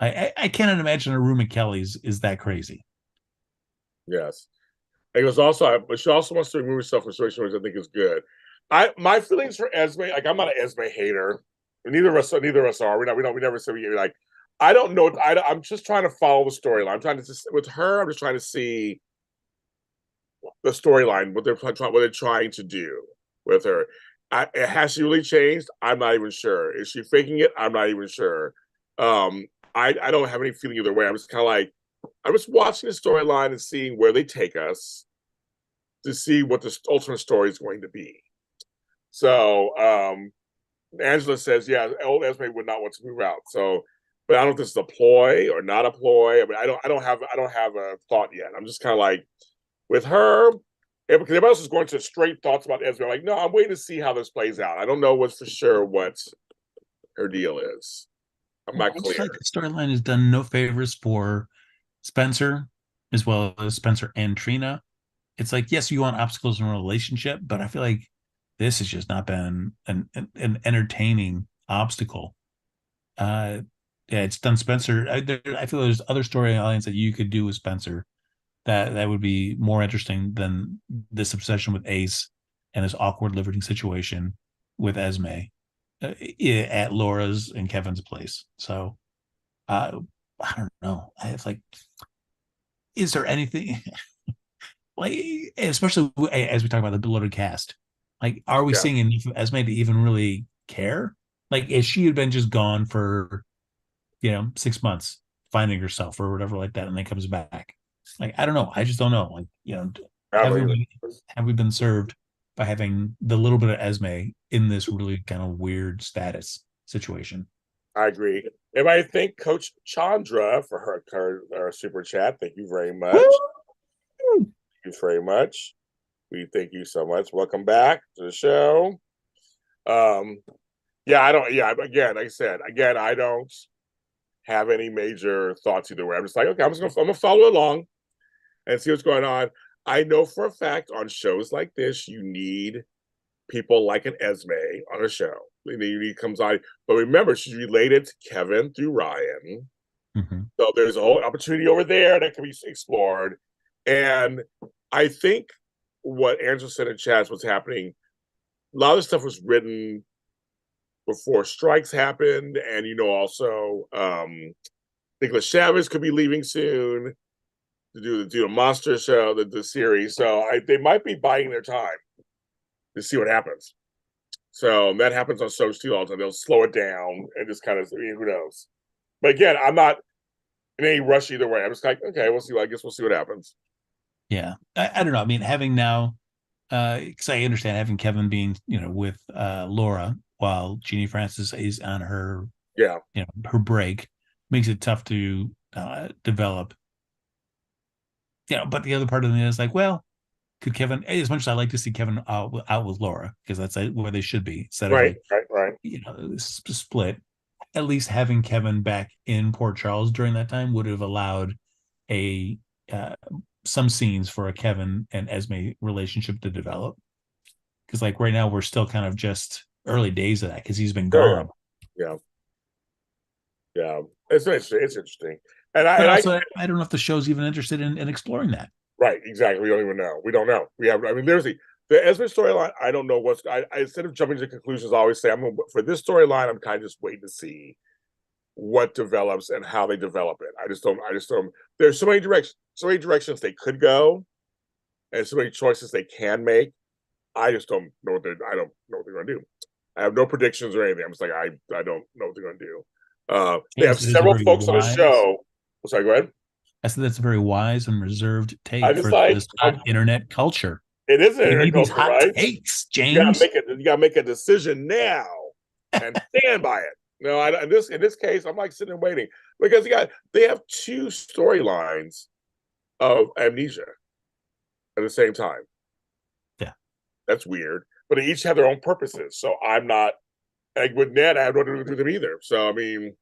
[SPEAKER 2] I cannot imagine a room at Kelly's is that crazy.
[SPEAKER 1] Yes. And it was also, but she also wants to remove herself from situations, which I think is good. My feelings for Esme, like I'm not an Esme hater. Neither of us are. We never say we like. I don't know. I'm just trying to follow the storyline. I'm trying to just with her. I'm just trying to see the storyline, what they're trying to do with her. Has she really changed? I'm not even sure. Is she faking it? I'm not even sure. I don't have any feeling either way. I'm just kind of like I'm just watching the storyline and seeing where they take us to see what the ultimate story is going to be. So Angela says, yeah, old Esme would not want to move out. So, but I don't know if this is a ploy or not a ploy. I mean, I don't have a thought yet. I'm just kind of like with her, because everybody else is going to straight thoughts about Esme. I'm like, no, I'm waiting to see how this plays out. I don't know what's for sure what her deal is. I'm not
[SPEAKER 2] I just like
[SPEAKER 1] clear.
[SPEAKER 2] the storyline has done no favors for Spencer as well as Spencer and Trina. It's like, yes, you want obstacles in a relationship, but I feel like this has just not been an entertaining obstacle. Uh, yeah, it's done Spencer. I feel there's other storylines that you could do with Spencer that would be more interesting than this obsession with Ace and this awkward living situation with Esme at Laura's and Kevin's place. So I don't know. It's like, is there anything like, especially as we talk about the beloved cast, like, are we
[SPEAKER 1] Yeah,
[SPEAKER 2] seeing enough of Esme to even really care? Like, if she had been just gone for 6 months, finding herself or whatever like that, and then comes back, like, I don't know. I just don't know. Like, have
[SPEAKER 1] probably.
[SPEAKER 2] we have we been served by having the little bit of Esme in this really kind of weird status situation?
[SPEAKER 1] I agree. Everybody thank Coach Chandra for her super chat. Thank you very much.
[SPEAKER 2] Woo!
[SPEAKER 1] Thank you very much. We thank you so much. Welcome back to the show. Um, yeah, I don't. Yeah, again, like I said, again, I don't have any major thoughts either way. I'm just like, okay, I'm gonna follow along and see what's going on. I know for a fact on shows like this, you need people like an Esme on a show. You need comes on, but remember, she's related to Kevin through Ryan.
[SPEAKER 2] Mm-hmm.
[SPEAKER 1] So there's a whole opportunity over there that can be explored. And I think what Angela said in chat, what's happening, a lot of stuff was written before strikes happened. And, also Nicholas Chavez could be leaving soon to do a monster show, the series. So they might be buying their time to see what happens. So that happens on shows too all the time. They'll slow it down and just kind of, who knows. But again, I'm not in any rush either way. I'm just like, okay, we'll see. I guess we'll see what happens.
[SPEAKER 2] Yeah, I don't know. I mean, having now, because I understand having Kevin being, with Laura while Jeannie Francis is on her,
[SPEAKER 1] Yeah,
[SPEAKER 2] her break, makes it tough to develop. But the other part of it is like, well, could Kevin, as much as I like to see Kevin out with Laura, because that's where they should be, instead of
[SPEAKER 1] right.
[SPEAKER 2] split, at least having Kevin back in Port Charles during that time would have allowed a some scenes for a Kevin and Esme relationship to develop. Because like right now we're still kind of just early days of that because he's been gone.
[SPEAKER 1] Yeah. It's interesting. It's interesting. And
[SPEAKER 2] I don't know if the show's even interested in exploring that.
[SPEAKER 1] Right, exactly. We don't even know. We don't know. We have. I mean, there's the Esme storyline. I don't know what's. I instead of jumping to conclusions, I always say for this storyline. I'm kind of just waiting to see what develops and how they develop it. I just don't. There's so many directions they could go, and so many choices they can make. I just don't know what they're. I don't know what they're going to do. I have no predictions or anything. I'm just like I don't know what they're going to do. They have several folks on the show. Sorry, go ahead.
[SPEAKER 2] I said that's a very wise and reserved
[SPEAKER 1] I
[SPEAKER 2] take
[SPEAKER 1] just
[SPEAKER 2] for
[SPEAKER 1] like
[SPEAKER 2] this hot internet culture.
[SPEAKER 1] it is an
[SPEAKER 2] You
[SPEAKER 1] internet
[SPEAKER 2] need these
[SPEAKER 1] culture,
[SPEAKER 2] hot
[SPEAKER 1] right?
[SPEAKER 2] takes,
[SPEAKER 1] You
[SPEAKER 2] James.
[SPEAKER 1] gotta make a decision now and stand by it. No, in this case, I'm like sitting and waiting because they have two storylines of amnesia at the same time.
[SPEAKER 2] Yeah,
[SPEAKER 1] that's weird. But they each have their own purposes. So I'm not like with Ned. I have nothing to do with them either. So I mean,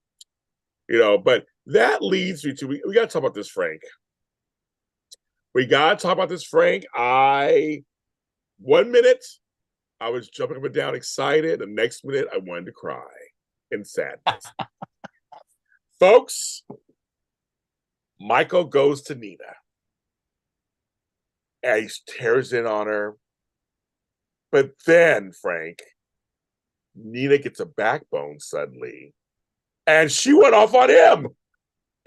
[SPEAKER 1] but that leads me to we got to talk about this, Frank. We got to talk about this, Frank. 1 minute I was jumping up and down excited. The next minute I wanted to cry in sadness. Folks, Michael goes to Nina and he tears in on her. But then, Frank, Nina gets a backbone suddenly and she went off on him.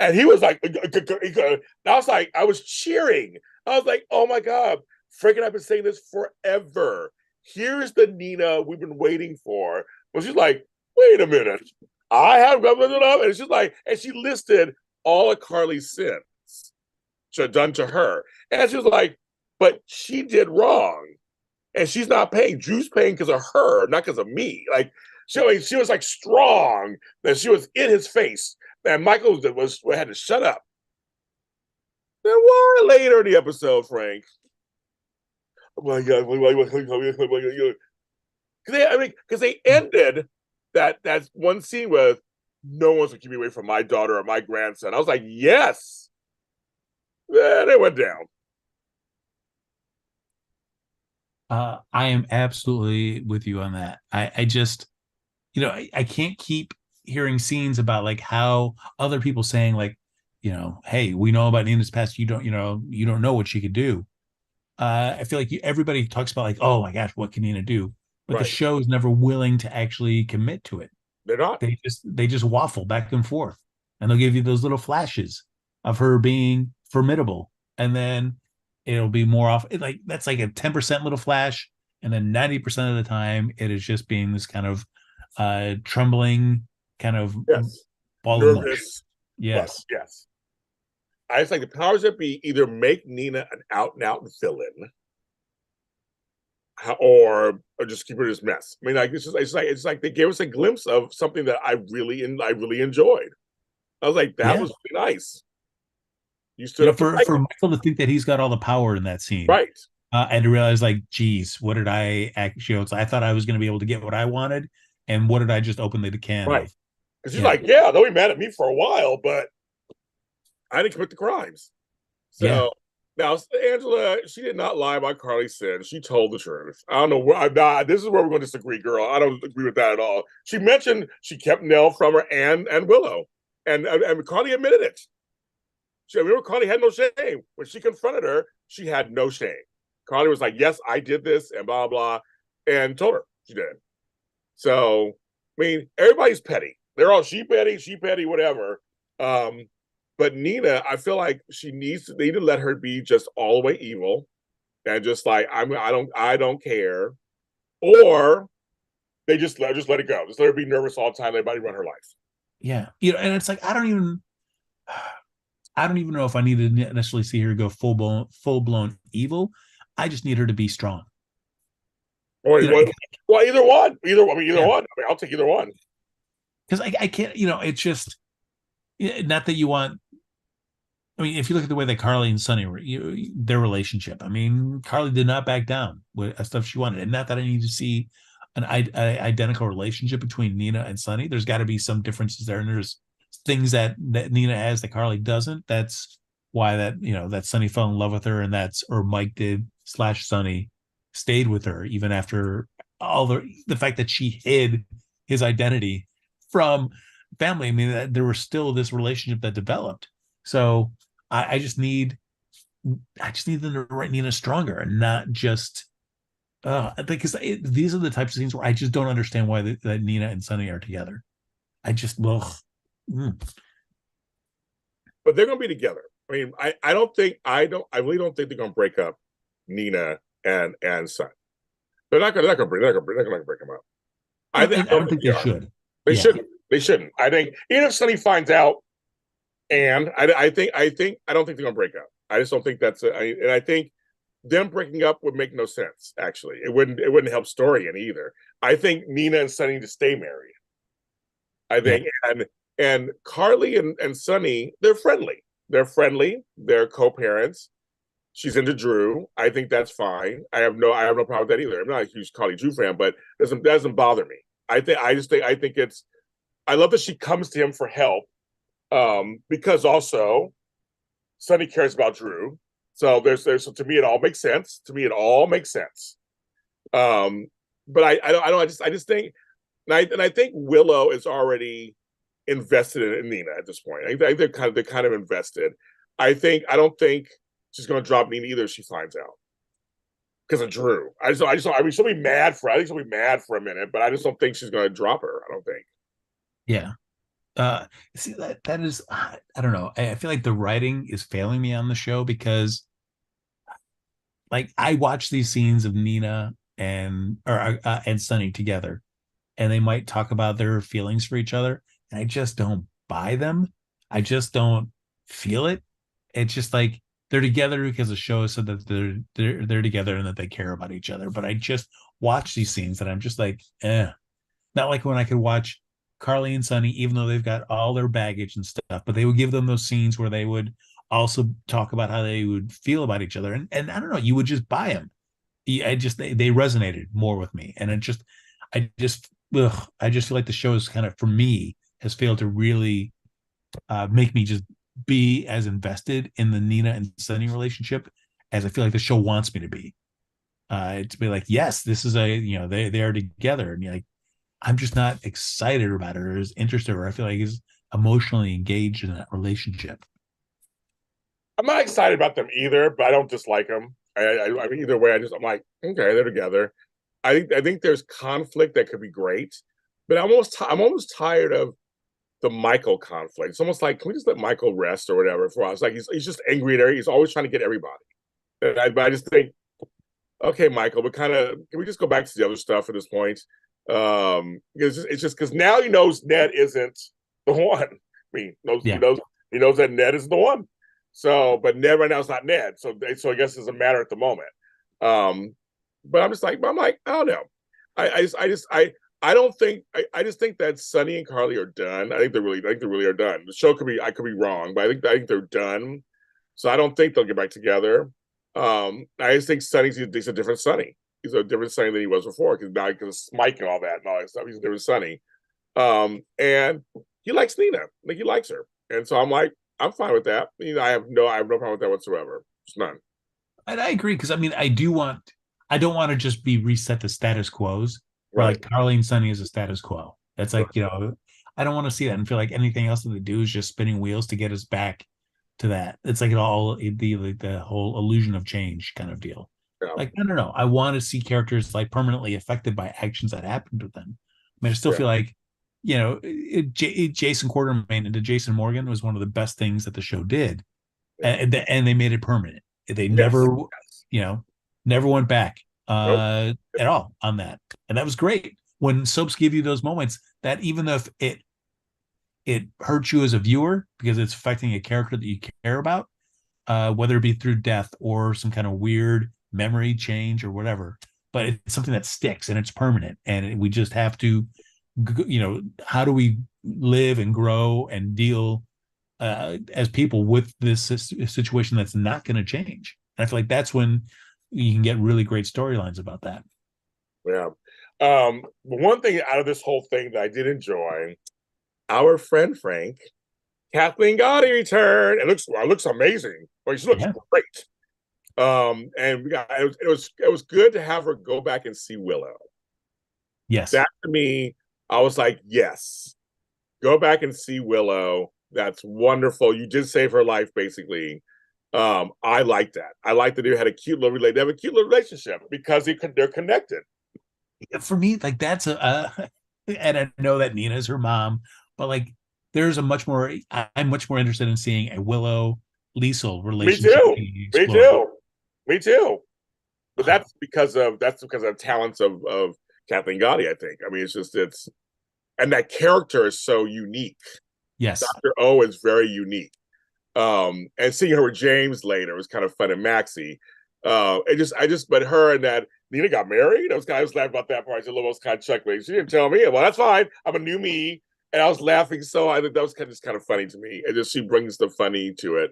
[SPEAKER 1] And he was like, I was cheering. I was like, oh my God, Frank and I've been saying this forever. Here's the Nina we've been waiting for. Well, she's like, wait a minute. I have blah, blah, blah, and she's like, and she listed all of Carly's sins done to her. And she was like, but she did wrong. And she's not paying. Drew's paying because of her, not because of me. Like, she was like strong that she was in his face. And Michael had to shut up. Then why later in the episode, Frank? Oh my God! Because they ended that one scene with no one's gonna keep me away from my daughter or my grandson. I was like, yes. Then it went down.
[SPEAKER 2] I am absolutely with you on that. I just, I can't keep hearing scenes about like how other people saying like, hey, we know about Nina's past. You don't know what she could do. I feel like everybody talks about like, oh my gosh, what can Nina do? But the show is never willing to actually commit to it.
[SPEAKER 1] They're not.
[SPEAKER 2] They just waffle back and forth, and they'll give you those little flashes of her being formidable, and then it'll be more off. That's like a 10% little flash, and then 90% of the time it is just being this kind of trembling, kind of ball of mush. Yes.
[SPEAKER 1] Yes. I just like the powers that be either make Nina an out and out villain, or just keep her this mess. I mean, like it's like they gave us a glimpse of something that I really enjoyed. I was like, that was really nice. You stood up
[SPEAKER 2] for Michael to think that he's got all the power in that scene,
[SPEAKER 1] right?
[SPEAKER 2] And to realize, like, geez, what did I actually? I thought I was going to be able to get what I wanted, and what did I just open the can
[SPEAKER 1] Right.
[SPEAKER 2] of?
[SPEAKER 1] Because she's
[SPEAKER 2] Yeah,
[SPEAKER 1] like, yeah, they'll be mad at me for a while, but I didn't commit the crimes.
[SPEAKER 2] yeah,
[SPEAKER 1] So now Angela, she did not lie about Carly's sin. She told the truth. I don't know where I'm not. This is where we're going to disagree, girl. I don't agree with that at all. She mentioned she kept Nell from her and Willow, and Carly admitted it. She, remember, Carly had no shame when she confronted her. She had no shame. Carly was like, "Yes, I did this," and blah blah, and told her she did. So, I mean, everybody's petty. They're all she petty, whatever. Um, but Nina, I feel like they need to let her be just all the way evil and just like I don't care, or they just let it go. Just let her be nervous all the time. Let everybody run her life.
[SPEAKER 2] yeah. And it's like I don't even know if I need to necessarily see her go full blown evil. I just need her to be strong.
[SPEAKER 1] Or
[SPEAKER 2] You know,
[SPEAKER 1] well, either one. Either
[SPEAKER 2] yeah,
[SPEAKER 1] one. I mean, I'll take either one.
[SPEAKER 2] because I can't. It's just not that you want. I mean, if you look at the way that Carly and Sonny were, their relationship, I mean, Carly did not back down with stuff she wanted. And not that I need to see an identical relationship between Nina and Sonny. There's got to be some differences there. And there's things that Nina has that Carly doesn't. That's why that Sonny fell in love with her, and or Mike did / Sonny stayed with her even after all the fact that she hid his identity from family. I mean, there was still this relationship that developed. So I, I just need I just need them to write Nina stronger and not just because these are the types of things where I just don't understand why that Nina and Sonny are together. I just well,
[SPEAKER 1] But they're going to be together. I mean, I really don't think they're going to break up Nina and Son. They're not going to break them up. I
[SPEAKER 2] I
[SPEAKER 1] don't
[SPEAKER 2] don't
[SPEAKER 1] think
[SPEAKER 2] think
[SPEAKER 1] they
[SPEAKER 2] they
[SPEAKER 1] are.
[SPEAKER 2] should.
[SPEAKER 1] They
[SPEAKER 2] Yeah,
[SPEAKER 1] shouldn't. They shouldn't. I think even if Sonny finds out, and I don't think they're going to break up. I just don't think and I think them breaking up would make no sense. Actually, it wouldn't help story any either. I think Nina and Sonny to stay married. I
[SPEAKER 2] yeah,
[SPEAKER 1] think and Carly and Sonny, they're friendly. They're friendly. They're co-parents. She's into Drew. I think that's fine. I have no problem with that either. I'm not a huge Carly Drew fan, but it doesn't bother me. I think it's I love that she comes to him for help. Because also Sonny cares about Drew. So there's so to me it all makes sense. To me it all makes sense. Um, but I don't I just think and I think Willow is already invested in Nina at this point. I think they're kind of invested. I don't think she's going to drop Nina either if she finds out because of Drew. I mean she'll be mad for I think she'll be mad for a minute, but I just don't think she's going to drop her. I don't think.
[SPEAKER 2] yeah. Uh, See that is I don't know. I feel like the writing is failing me on the show because like I watch these scenes of Nina and Sonny together, and they might talk about their feelings for each other, and I just don't buy them. I just don't feel it. It's just like they're together because the show said that they're together and that they care about each other. But I just watch these scenes and I'm just like, eh. Not like when I could watch Carly and Sonny, even though they've got all their baggage and stuff, but they would give them those scenes where they would also talk about how they would feel about each other. And I don't know, you would just buy them. They resonated more with me. And I just feel like the show is kind of, for me, has failed to really make me just be as invested in the Nina and Sunny relationship as I feel like the show wants me to be. To be like, yes, this is they are together, and you're like, I'm just not excited about it or as interested, or I feel like he's emotionally engaged in that relationship.
[SPEAKER 1] I'm not excited about them either, but I don't dislike them. I mean, either way, I'm like, okay, they're together. I think there's conflict that could be great, but I'm almost tired of the Michael conflict. It's almost like, can we just let Michael rest or whatever for us? Like he's just angry there. He's always trying to get everybody. But I just think, okay, Michael, but kind of can we just go back to the other stuff at this point? It's just because now he knows Ned isn't the one. I mean,
[SPEAKER 2] Yeah,
[SPEAKER 1] he knows that Ned is the one. So, but Ned right now is not Ned. So I guess it's a matter at the moment. Um, but I'm like, I don't know. I don't think I just think that Sonny and Carly are done. I think they really are done. The show I could be wrong, but I think they're done. So I don't think they'll get back together. I just think he's a different Sonny. He's a different Sonny than he was before because now because Mike and all that and all that stuff. He's a different Sonny. And he likes Nina. Like he likes her. And so I'm like, I'm fine with that. I have no problem with that whatsoever. It's none.
[SPEAKER 2] And I agree because I mean, I don't want to just be reset to status quos where
[SPEAKER 1] Right.
[SPEAKER 2] like Carly and Sunny is a status quo. That's
[SPEAKER 1] Right.
[SPEAKER 2] like, I don't want to see that and feel like anything else that they do is just spinning wheels to get us back to that. It's like the whole illusion of change kind of deal.
[SPEAKER 1] Yeah.
[SPEAKER 2] Like, no, no, no. I want to see characters like permanently affected by actions that happened to them. I mean, I still
[SPEAKER 1] Yeah.
[SPEAKER 2] feel like, Jason Quartermain into Jason Morgan was one of the best things that the show did,
[SPEAKER 1] Yeah.
[SPEAKER 2] and they made it permanent. They
[SPEAKER 1] Yes.
[SPEAKER 2] never,
[SPEAKER 1] Yes.
[SPEAKER 2] never went back
[SPEAKER 1] Nope.
[SPEAKER 2] at all on that, and that was great. When soaps give you those moments, that even if it hurts you as a viewer because it's affecting a character that you care about, whether it be through death or some kind of weird memory change or whatever, but it's something that sticks and it's permanent, and we just have to, how do we live and grow and deal as people with this situation that's not going to change. And I feel like that's when you can get really great storylines about that.
[SPEAKER 1] Yeah. One thing out of this whole thing that I did enjoy, our friend Frank, Kathleen Gotti returned. It looks amazing. Well, she looks
[SPEAKER 2] Yeah.
[SPEAKER 1] great. And it was good to have her go back and see Willow.
[SPEAKER 2] Yes.
[SPEAKER 1] That to me, I was like, yes, go back and see Willow. That's wonderful. You did save her life, basically. I like that. I like that they had a cute little relate. They have a cute little relationship because they're connected.
[SPEAKER 2] For me, like that's and I know that Nina's her mom, but like there's a much more. I'm much more interested in seeing a Willow Liesel
[SPEAKER 1] Me
[SPEAKER 2] relationship
[SPEAKER 1] too.
[SPEAKER 2] being
[SPEAKER 1] Me
[SPEAKER 2] explored.
[SPEAKER 1] too. Me too. But that's because of talents of Kathleen Gotti. I think. I mean, it's and that character is so unique.
[SPEAKER 2] Yes.
[SPEAKER 1] Dr. O is very unique. And seeing her with James later was kind of fun and Maxie. But her and that Nina got married. I was laughing about that part. I was kind of chuckling. She didn't tell me. Well, that's fine. I'm a new me, and I was laughing. So I think that was kind of funny to me. And just she brings the funny to it.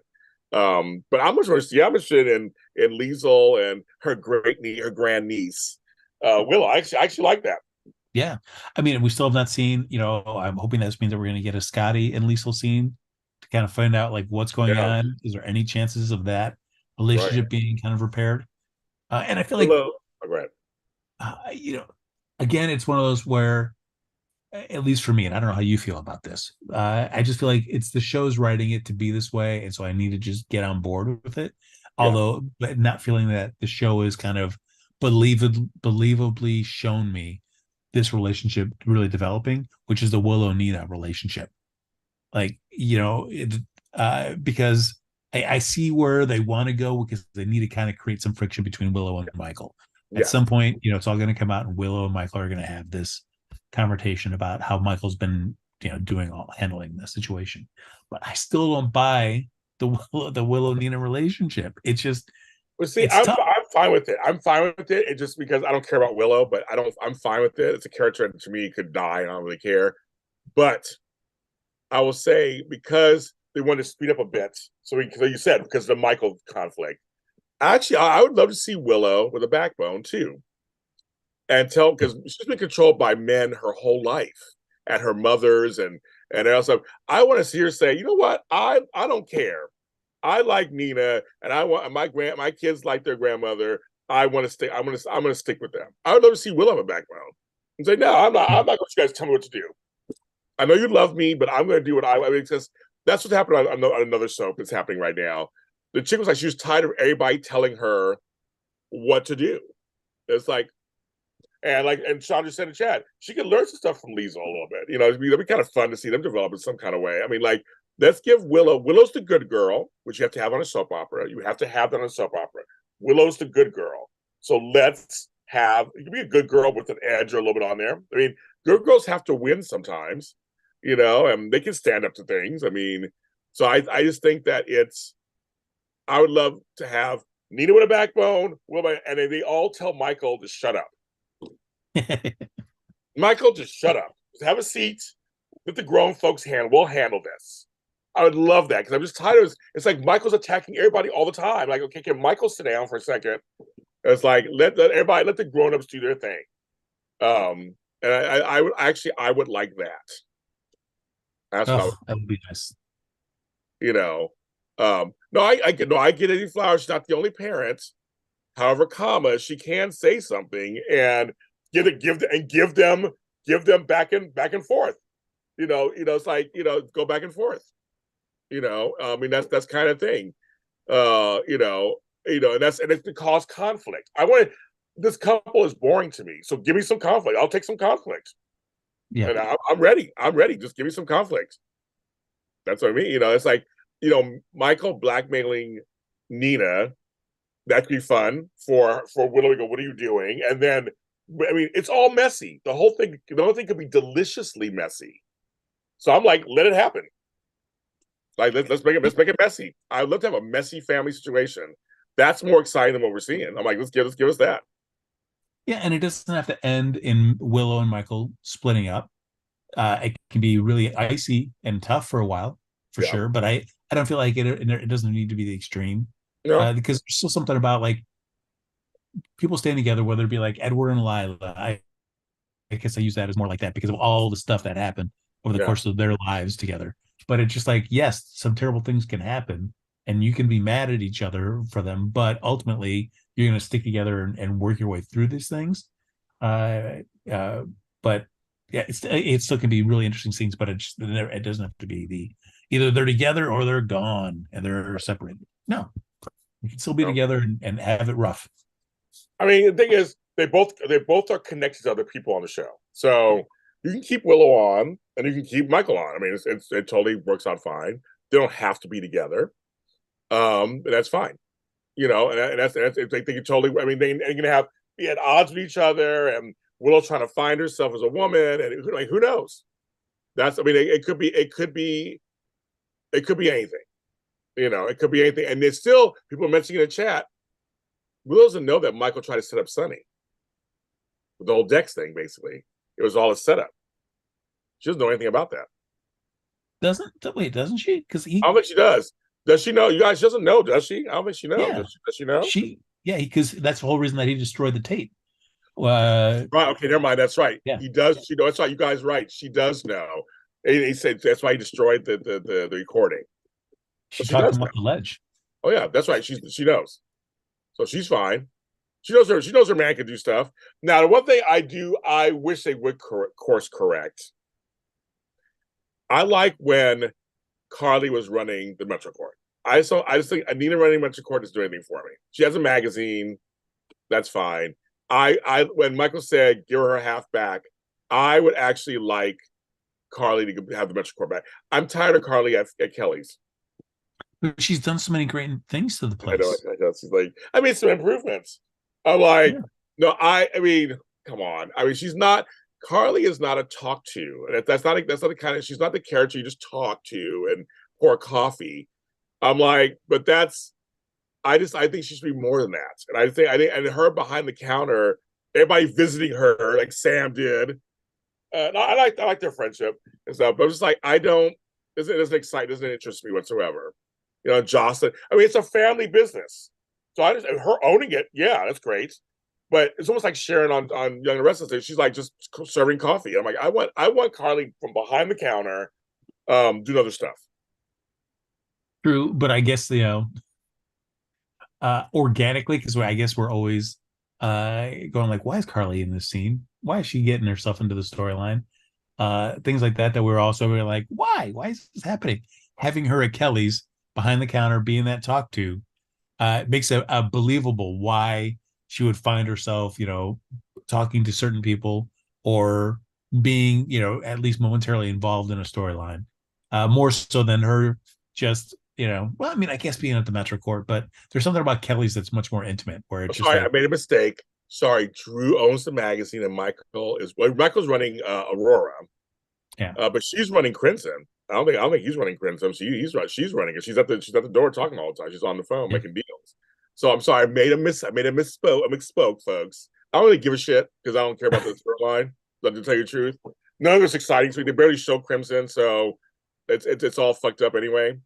[SPEAKER 1] But I'm much more, yeah, I'm interested in Liesel and her her grand niece, Willow. I actually like that.
[SPEAKER 2] Yeah. I mean, we still have not seen, I'm hoping that means that we're going to get a Scotty and Liesel scene to kind of find out like what's going
[SPEAKER 1] Yeah,
[SPEAKER 2] on. Is there any chances of that
[SPEAKER 1] right.
[SPEAKER 2] relationship being kind of repaired? And I feel like,
[SPEAKER 1] Willow, oh, right.
[SPEAKER 2] uh, you know, again, it's one of those where, at least for me, and I don't know how you feel about this, I just feel like it's the show's writing it to be this way. And so I need to just get on board with it.
[SPEAKER 1] Yeah,
[SPEAKER 2] Although, but not feeling that the show is kind of believably shown me this relationship really developing, which is the Willow Nina relationship. Like, because I see where they want to go because they need to kind of create some friction between Willow and Michael. At
[SPEAKER 1] yes.
[SPEAKER 2] some point, it's all going to come out, and Willow and Michael are going to have this conversation about how Michael's been, handling the situation. But I still don't buy the Willow Nina relationship. It's just
[SPEAKER 1] Well, see,
[SPEAKER 2] it's tough.
[SPEAKER 1] I'm fine with it. I'm fine with it. It's just because I don't care about Willow, but I don't. I'm fine with it. It's a character that to me could die, and I don't really care. But I will say because they want to speed up a bit, so you said because of the Michael conflict. Actually, I would love to see Willow with a backbone too, and tell because she's been controlled by men her whole life, at her mother's and also I want to see her say, you know what, I don't care. I like Nina, and I want my kids like their grandmother. I want to stay. I'm gonna stick with them. I would love to see Will have a background and say, no, I'm not. I'm not going to you guys tell me what to do. I know you love me, but I'm going to do what I mean. Because that's what's happening on another soap that's happening right now. The chick was like, she was tired of everybody telling her what to do. It's like, and Sean just said in the chat, she could learn some stuff from Lisa a little bit. It'd be kind of fun to see them develop in some kind of way. I mean, like, let's give Willow's the good girl, which you have to have on a soap opera. You have to have that on a soap opera. Willow's the good girl. So let's have, you can be a good girl with an edge or a little bit on there. I mean, good girls have to win sometimes, and they can stand up to things. I mean, so I just think that I would love to have Nina with a backbone, and they all tell Michael to shut up. Michael, just shut up. Just have a seat. Let the grown folks handle. We'll handle this. I would love that because I'm just tired of it's like Michael's attacking everybody all the time. Like, okay, can Michael sit down for a second? It's like let everybody let the grown-ups do their thing. And I would actually I would like that. That's what I would,
[SPEAKER 2] Oh, that would be nice.
[SPEAKER 1] you know. No, I get no, I get Eddie Flowers. She's not the only parent. However, comma, she can say something and give them back and forth. It's like go back and forth. I mean that's kind of thing. Uh, you know, and it's to cause conflict. I want this couple is boring to me, so give me some conflict. I'll take some conflict,
[SPEAKER 2] Yeah.
[SPEAKER 1] and I'm ready. I'm ready. Just give me some conflict. That's what I mean. It's like Michael blackmailing Nina. That could be fun for Willow to go, what are you doing? And then I mean it's all messy. The whole thing could be deliciously messy. So I'm like, let it happen. Like let's make it messy. I'd love to have a messy family situation. That's more exciting than what we're seeing. I'm like, let's give us that.
[SPEAKER 2] Yeah, and it doesn't have to end in Willow and Michael splitting up. It can be really icy and tough for a while, for
[SPEAKER 1] Yeah.
[SPEAKER 2] sure. But I don't feel like it doesn't need to be the extreme, because there's still something about like people staying together, whether it be like Edward and Lila. I guess I use that as more like that because of all the stuff that happened over the
[SPEAKER 1] Yeah.
[SPEAKER 2] course of their lives together. But it's just like, yes, some terrible things can happen, and you can be mad at each other for them, but ultimately you're going to stick together and work your way through these things. Uh, but yeah, it still can be really interesting scenes, but it doesn't have to be either they're together or they're gone and they're separated. No, you can still be together and have it rough.
[SPEAKER 1] I mean, the thing is, they both are connected to other people on the show, so you can keep Willow on and you can keep Michael on. I mean, it totally works out fine. They don't have to be together, and that's fine. And that's they can totally. I mean, they're gonna have be at odds with each other, and Willow trying to find herself as a woman, and like who knows? That's I mean, it could be anything. It could be anything, and there's still people mentioning in the chat. Willow doesn't know that Michael tried to set up Sonny with the whole Dex thing. Basically, it was all a setup. She doesn't know anything about that.
[SPEAKER 2] Doesn't she? Because
[SPEAKER 1] I don't think she does. Does she know? You guys, she doesn't know, does she? I don't think she knows.
[SPEAKER 2] yeah,
[SPEAKER 1] Does she know?
[SPEAKER 2] because that's the whole reason that he destroyed the tape.
[SPEAKER 1] Right. Okay. Never mind. That's right.
[SPEAKER 2] Yeah,
[SPEAKER 1] He does. She knows. That's right. You guys right. She does know. And he said that's why he destroyed the recording. So
[SPEAKER 2] she
[SPEAKER 1] she
[SPEAKER 2] talked
[SPEAKER 1] does
[SPEAKER 2] him
[SPEAKER 1] know.
[SPEAKER 2] off the ledge.
[SPEAKER 1] Oh yeah, that's right. She knows. So she's fine. She knows her man can do stuff. Now, the one thing I wish they would course correct. I like when Carly was running the Metro Court. I just think Anina running Metro Court doesn't do anything for me. She has a magazine. That's fine. I when Michael said give her half back, I would actually like Carly to have the Metro Court back. I'm tired of Carly at Kelly's.
[SPEAKER 2] But she's done so many great things to the place.
[SPEAKER 1] I know. She's like, I made some improvements. I'm like,
[SPEAKER 2] Yeah.
[SPEAKER 1] no, I mean, come on. I mean, Carly is not a talk to. That's not the kind of she's not the character you just talk to and pour coffee. I'm like, but I think she should be more than that. And I think and her behind the counter, everybody visiting her like Sam did. I like their friendship and stuff, but I'm just like I don't. It doesn't excite, doesn't interest me whatsoever. Jocelyn. I mean, it's a family business, so her owning it. Yeah, that's great. But it's almost like Sharon on Young and Restless. She's like just serving coffee. I'm like, I want Carly from behind the counter, doing other stuff.
[SPEAKER 2] True, but I guess organically, because I guess we're always going like, why is Carly in this scene? Why is she getting herself into the storyline? Things like that we're also really like, why? Why is this happening? Having her at Kelly's behind the counter, being that talk to, makes it believable why she would find herself, talking to certain people or being, at least momentarily involved in a storyline, more so than her just, well, I mean, I guess being at the Metro Court, but there's something about Kelly's that's much more intimate where it's just
[SPEAKER 1] Sorry,
[SPEAKER 2] like,
[SPEAKER 1] I made a mistake. Sorry, Drew owns the magazine, and Michael's running Aurora.
[SPEAKER 2] yeah.
[SPEAKER 1] But she's running Crimson. I don't think he's running Crimson. She's running it. She's at the door talking all the time. She's on the phone
[SPEAKER 2] Yeah.
[SPEAKER 1] making deals. So I'm sorry, I made a misspoke, folks. I don't really give a shit because I don't care about the storyline. To tell you the truth, none of it's exciting to me. They barely show Crimson, so It's all fucked up anyway.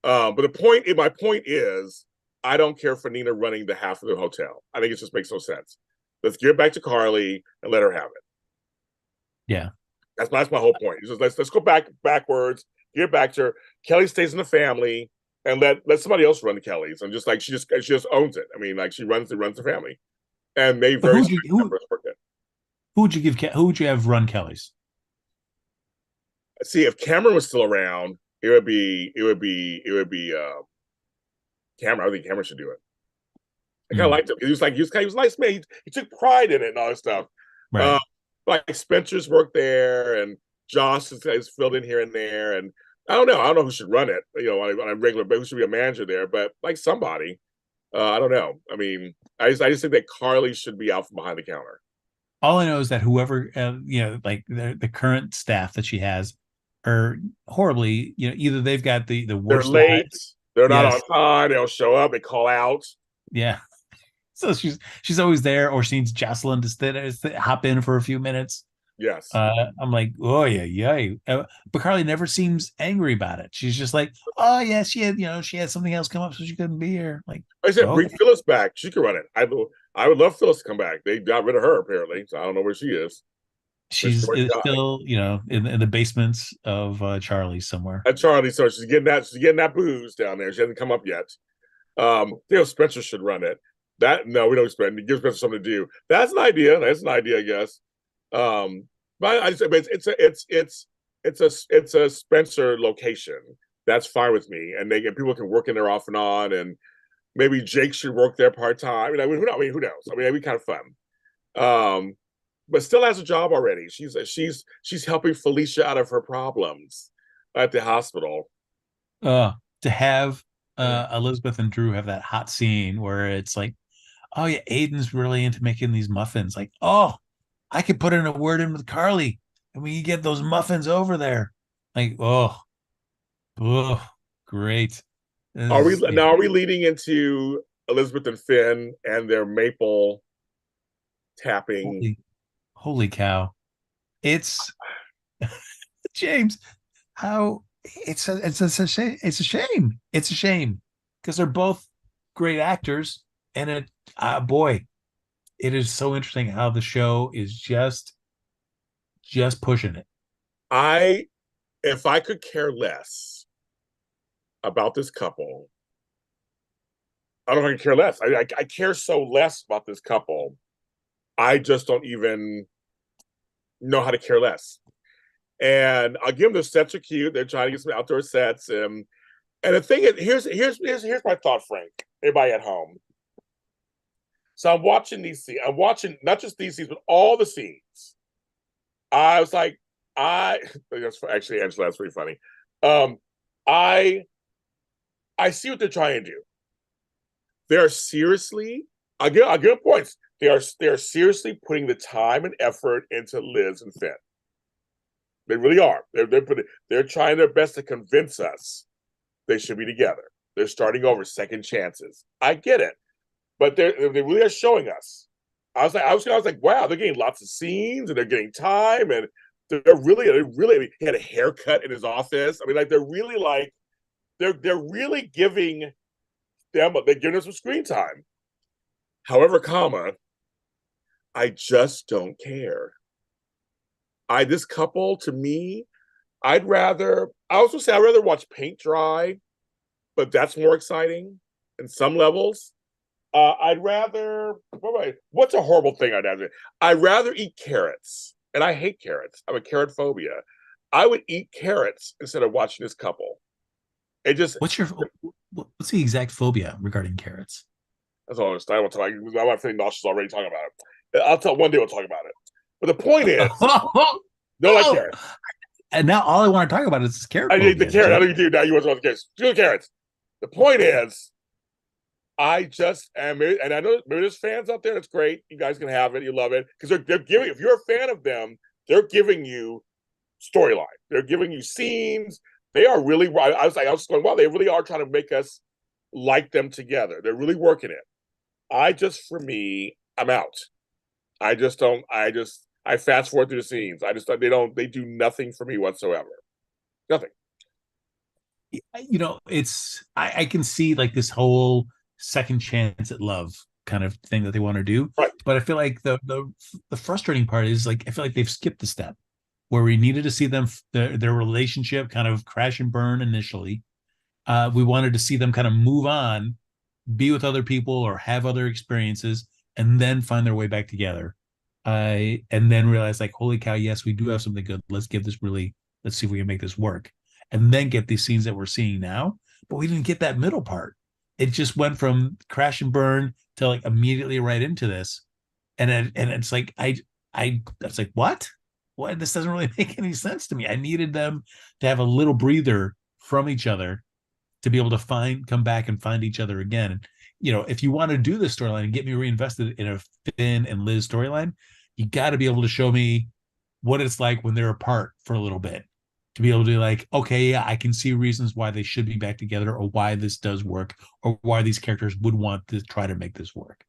[SPEAKER 1] But my point is, I don't care for Nina running the half of the hotel. I think it just makes no sense. Let's give it back to Carly and let her have it.
[SPEAKER 2] Yeah.
[SPEAKER 1] That's my whole point. It's just, let's go backwards, give it back to her. Kelly stays in the family, and let somebody else run the Kellys, and just like she just owns it. I mean, like she runs the family, and they
[SPEAKER 2] But
[SPEAKER 1] very members work it.
[SPEAKER 2] who would you give? Who would you have run Kelly's?
[SPEAKER 1] See, if Cameron was still around, it would be Cameron. I think Cameron should do it. I kind of liked him. He was a nice man. He took pride in it and all that stuff.
[SPEAKER 2] Right.
[SPEAKER 1] Like Spencer's worked there, and Josh is filled in here and there. And I don't know. I don't know who should run it. On a regular basis, who should be a manager there? But like somebody, I don't know. I mean, I just think that Carly should be out from behind the counter.
[SPEAKER 2] All I know is that whoever, like the current staff that she has are horribly, either they've got the
[SPEAKER 1] They're
[SPEAKER 2] worst
[SPEAKER 1] late.
[SPEAKER 2] lives.
[SPEAKER 1] They're not on
[SPEAKER 2] Yes.
[SPEAKER 1] time. They don't show up. They call out.
[SPEAKER 2] Yeah. So she's always there, or she needs Jocelyn to hop in for a few minutes.
[SPEAKER 1] Yes.
[SPEAKER 2] I'm like, oh yeah. But Carly never seems angry about it. She's just like, oh yeah, she had something else come up, so she couldn't be here. Like,
[SPEAKER 1] I said,
[SPEAKER 2] okay.
[SPEAKER 1] bring Phyllis back. She can run it. I would love Phyllis to come back. They got rid of her apparently, so I don't know where she is.
[SPEAKER 2] She's still, in the basements of Charlie's somewhere.
[SPEAKER 1] And Charlie, so she's getting that booze down there. She hasn't come up yet. Spencer should run it. No, we don't expect. Give Spencer something to do. That's an idea. I guess. But it's a Spencer location. That's fine with me, and people can work in there off and on, and maybe Jake should work there part time. Who knows? I mean, it'd be kind of fun. But still has a job already. She's helping Felicia out of her problems at the hospital.
[SPEAKER 2] To have Elizabeth and Drew have that hot scene where it's like, oh yeah, Aiden's really into making these muffins. Like, oh, I could put in a word in with Carly and we can get those muffins over there. Like, oh, great.
[SPEAKER 1] Are we leading into Elizabeth and Finn and their maple tapping?
[SPEAKER 2] Holy cow. It's James, how it's a shame. It's a shame. It's a shame because they're both great actors, and boy, it is so interesting how the show is just pushing it.
[SPEAKER 1] If I could care less about this couple, I don't know if I can care less. I care so less about this couple. I just don't even know how to care less. And I'll give them the sets are cute. They're trying to get some outdoor sets. And the thing is, here's my thought, Frank. Everybody at home. So I'm watching these scenes. I'm watching not just these scenes, but all the scenes. I was like, that's actually Angela. That's pretty funny. I see what they're trying to do. They are seriously. I get points. They are seriously putting the time and effort into Liz and Finn. They really are. They're trying their best to convince us they should be together. They're starting over, second chances. I get it, but they really are showing us. I was like, wow, they're getting lots of scenes and they're getting time, and they're really. He had a haircut in his office. I mean, like they're really giving them. They're giving us some screen time. However, I just don't care. This couple, to me, I'd rather watch paint dry, but that's more exciting in some levels. I'd rather what's a horrible thing I'd rather eat carrots, and I hate carrots. I have a carrot phobia. I would eat carrots instead of watching this couple. It just
[SPEAKER 2] what's the exact phobia regarding carrots?
[SPEAKER 1] That's all I want to talk. I'm feeling nauseous already talking about it. I'll tell one day we'll talk about it. But the point is, no, like carrots.
[SPEAKER 2] And now all I want to talk about is this carrot.
[SPEAKER 1] I need the carrot. I know you do now. You want to talk carrots. Do the carrots. The point is, I just am, and I know maybe there's fans out there. That's great. You guys can have it. You love it because they're giving. If you're a fan of them, they're giving you storyline. They're giving you scenes. They are really. I was going, wow, they really are trying to make us like them together. They're really working it. For me, I'm out. I just don't. I fast forward through the scenes. They do nothing for me whatsoever. Nothing.
[SPEAKER 2] it's I can see like this whole second chance at love kind of thing that they want to do,
[SPEAKER 1] Right.
[SPEAKER 2] but I feel like the frustrating part is like I feel like they've skipped the step where we needed to see them their relationship kind of crash and burn initially. We wanted to see them kind of move on, be with other people or have other experiences, and then find their way back together. And then realize like, holy cow, yes, we do have something good. Let's see if we can make this work. And then get these scenes that we're seeing now. But we didn't get that middle part. It just went from crash and burn to like immediately right into this. And it's like it's like, what? What? This doesn't really make any sense to me. I needed them to have a little breather from each other to be able to come back and find each other again. And if you want to do this storyline and get me reinvested in a Finn and Liz storyline, you got to be able to show me what it's like when they're apart for a little bit. To be able to be like, okay, yeah, I can see reasons why they should be back together, or why this does work, or why these characters would want to try to make this work.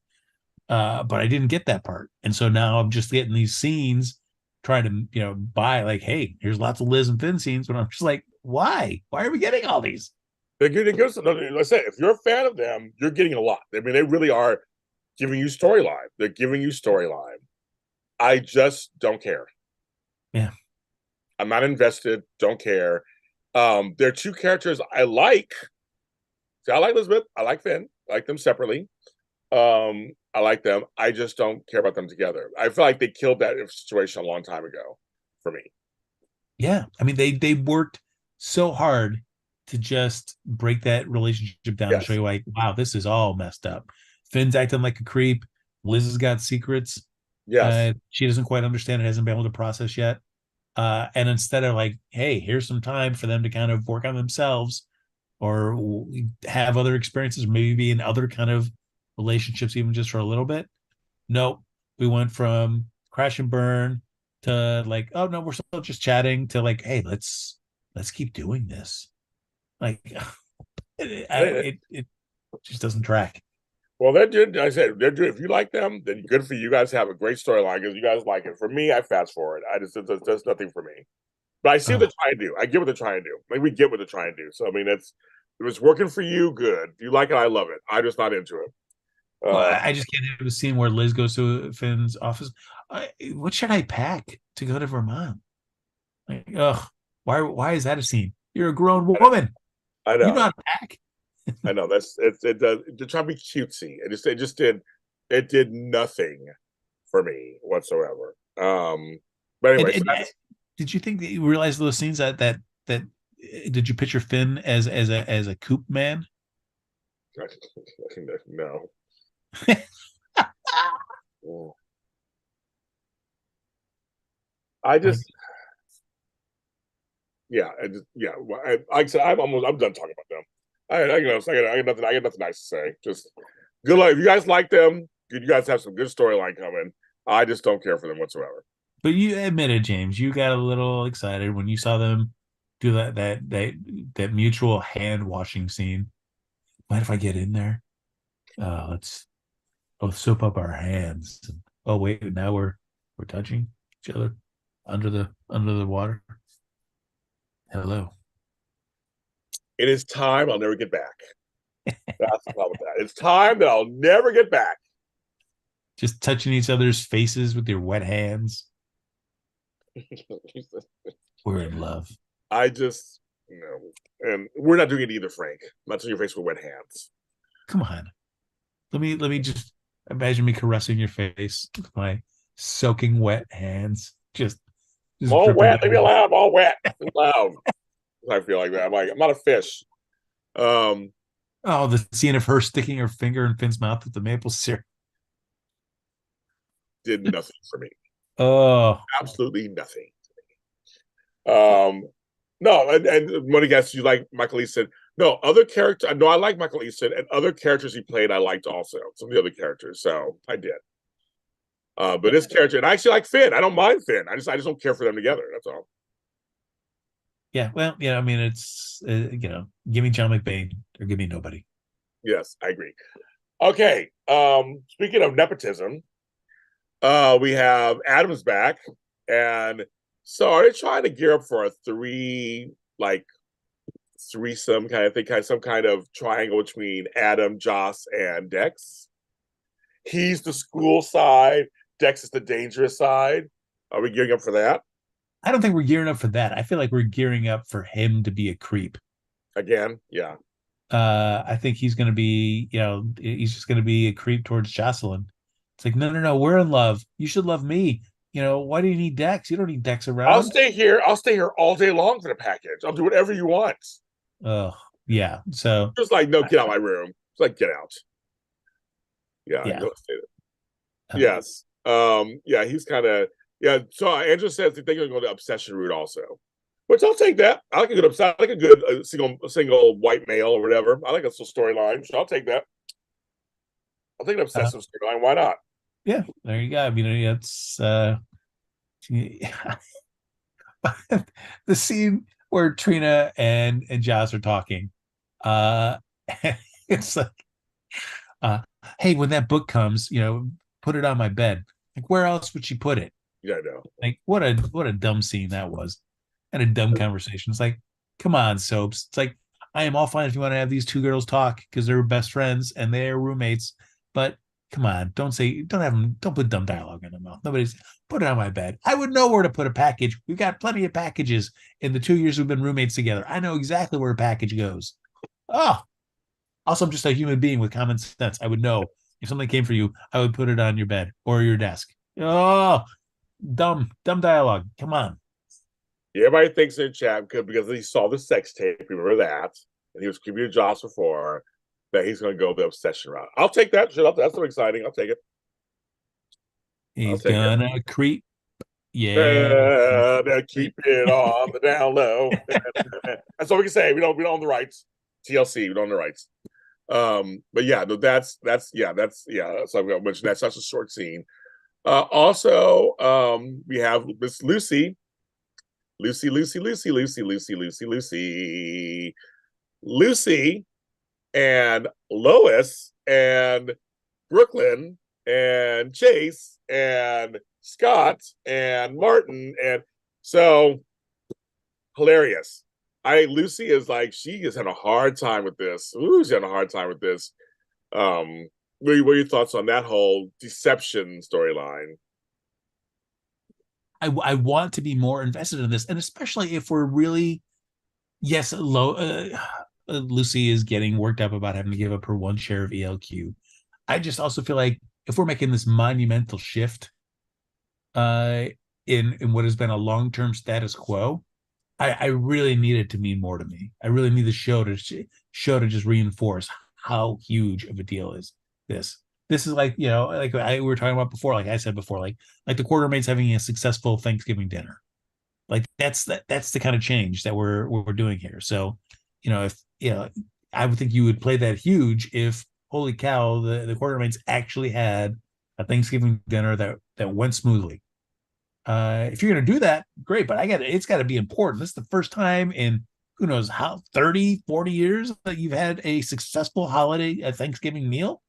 [SPEAKER 2] But I didn't get that part, and so now I'm just getting these scenes, trying to buy like, hey, here's lots of Liz and Finn scenes, but I'm just like, why? Why are we getting all these?
[SPEAKER 1] They're getting good. Like I said, if you're a fan of them, you're getting a lot. I mean, they really are giving you storyline. They're giving you storyline. I just don't care.
[SPEAKER 2] Yeah.
[SPEAKER 1] I'm not invested. Don't care. There are two characters I like. See, I like Elizabeth. I like Finn. I like them separately. I like them. I just don't care about them together. I feel like they killed that situation a long time ago for me.
[SPEAKER 2] Yeah. I mean, they worked so hard to just break that relationship down and show
[SPEAKER 1] Yes.
[SPEAKER 2] you like, wow, this is all messed up. Finn's acting like a creep. Liz has got secrets.
[SPEAKER 1] Yes.
[SPEAKER 2] She doesn't quite understand it, hasn't been able to process yet. And instead of like, hey, here's some time for them to kind of work on themselves or have other experiences, maybe be in other kind of relationships, even just for a little bit. Nope. We went from crash and burn to like, oh no, we're still just chatting to like, hey, let's keep doing this. Like it just doesn't track.
[SPEAKER 1] Well, they're good. I said they're good. If you like them, then good for you. You guys have a great storyline because you guys like it. For me, I fast forward. I just there's nothing for me. But I see what
[SPEAKER 2] Oh,
[SPEAKER 1] they're trying to do. I get what they're trying to do. Like we get what they're trying to do. So I mean, if it's working for you, good. If you like it, I love it. I'm just not into it.
[SPEAKER 2] well,
[SPEAKER 1] Uh,
[SPEAKER 2] I just can't have a scene where Liz goes to Finn's office. What should I pack to go to Vermont? Like, ugh, why is that a scene? You're a grown woman.
[SPEAKER 1] I
[SPEAKER 2] You know
[SPEAKER 1] know.
[SPEAKER 2] how to pack.
[SPEAKER 1] I know. It does. They're trying to be cutesy. It did nothing for me whatsoever. But
[SPEAKER 2] And,
[SPEAKER 1] anyway, so
[SPEAKER 2] and
[SPEAKER 1] that's
[SPEAKER 2] did you think that you realized those scenes that did you picture Finn as a coop man?
[SPEAKER 1] no. I
[SPEAKER 2] Like,
[SPEAKER 1] just yeah, like I said, I'm done talking about them. I got nothing nice to say. Just good luck. If you guys like them, you guys have some good storyline coming. I just don't care for them whatsoever.
[SPEAKER 2] but you admitted, James, you got a little excited when you saw them do that mutual hand washing scene. Mind if I get in there? Let's both soap up our hands. Oh wait, now we're touching each other under the water. Hello.
[SPEAKER 1] It is time I'll never get back. That's the problem with that. It's time that I'll never get back.
[SPEAKER 2] Just touching each other's faces with your wet hands. We're in love.
[SPEAKER 1] I just and we're not doing it either, Frank. I'm not touching your face with wet hands.
[SPEAKER 2] Come on. Let me just imagine me caressing your face with my soaking wet hands.
[SPEAKER 1] I'm
[SPEAKER 2] Just
[SPEAKER 1] all
[SPEAKER 2] dripping
[SPEAKER 1] wet. Leave me
[SPEAKER 2] down.
[SPEAKER 1] alone. I'm all wet. Loud. I feel like that. I'm not a fish. Um,
[SPEAKER 2] Oh, the scene of her sticking her finger in Finn's mouth with the maple syrup.
[SPEAKER 1] did nothing for me.
[SPEAKER 2] Oh,
[SPEAKER 1] Absolutely nothing. Um, no, and when he gets you like Michael Easton. No, other character. No, I like Michael Easton and other characters he played. I liked also some of the other characters. So I did. But this character, and I actually like Finn. I don't mind Finn. I just don't care for them together. That's all.
[SPEAKER 2] yeah. Well, yeah. I mean, it's give me John McBain or give me nobody.
[SPEAKER 1] Yes, I agree. Okay. Speaking of nepotism, we have Adams back, and so are they trying to gear up for a three like threesome kind of thing, kind of some kind of triangle between Adam, Joss, and Dex. He's the school side. Dex is the dangerous side. Are we gearing up for that
[SPEAKER 2] I don't think we're gearing up for that. I feel like we're gearing up for him to be a creep.
[SPEAKER 1] again? Yeah.
[SPEAKER 2] I think he's going to be, he's just going to be a creep towards Jocelyn. It's like, no, no, no, we're in love. You should love me. Why do you need Dex? You don't need Dex
[SPEAKER 1] I'll
[SPEAKER 2] around.
[SPEAKER 1] stay here. I'll stay here all day long for the package. I'll do whatever you want.
[SPEAKER 2] Oh, yeah. So,
[SPEAKER 1] Just like, no, get out of my room. It's like, get out. Yeah,
[SPEAKER 2] yeah.
[SPEAKER 1] no, stay there.
[SPEAKER 2] Uh,
[SPEAKER 1] Yes. Yeah, he's kind of yeah. So Andrew says they think they're going to obsession route also, which I'll take that. I like a good obsession. I like a good single white male or whatever. I like a storyline, so I'll take that. I'll take an
[SPEAKER 2] uh,
[SPEAKER 1] obsessive storyline. Why not?
[SPEAKER 2] yeah, there you go. I mean, it's yeah. The scene where Trina and Joss are talking. Uh, it's like, uh, hey, when that book comes, put it on my bed. Like, where else would she put it?
[SPEAKER 1] Yeah, I know.
[SPEAKER 2] Like, what a dumb scene that was, and a dumb conversation. It's like, come on, Soaps. It's like, I am all fine if you want to have these two girls talk because they're best friends and they're roommates, but come on, don't put dumb dialogue in their mouth. Nobody's put it on my bed. I would know where to put a package. We've got plenty of packages in the 2 years we've been roommates together. I know exactly where a package goes. Oh, also, I'm just a human being with common sense. I would know if something came for you, I would put it on your bed or your desk. Oh, dumb dialogue. Come on.
[SPEAKER 1] Yeah, everybody thinks in chat because he saw the sex tape. Remember that? And he was keeping jobs before that he's going to go the obsession route. I'll take that shit up. That's so exciting. I'll take it. I'll
[SPEAKER 2] He's
[SPEAKER 1] take it.
[SPEAKER 2] gonna creep. Yeah.
[SPEAKER 1] Keep it on the down low. That's all we can say. We don't own the rights. TLC, we don't own the rights. But yeah, no, that's yeah. So I'm gonna mention that's such a short scene. Also, we have Miss Lucy, Lucy, and Lois, and Brooklyn, and Chase, and Scott, and Martin, and so hilarious. Lucy is like she is having a hard time with this. Ooh, she's having a hard time with this. What are your thoughts on that whole deception storyline?
[SPEAKER 2] I want to be more invested in this, and especially if we're really, yes, Lucy is getting worked up about having to give up her one share of ELQ. I just also feel like if we're making this monumental shift uh in what has been a long-term status quo, I really need it to mean more to me. I really need the show to just reinforce how huge of a deal is this. This is like, like we were talking about before, like I said before, like the quartermates having a successful Thanksgiving dinner. Like that's the kind of change that we're doing here. So, if I would think you would play that huge if holy cow, the quartermates actually had a Thanksgiving dinner that went smoothly. If you're going to do that, great, but it's got to be important. This is the first time in who knows how 30, 40 years that you've had a successful a Thanksgiving meal.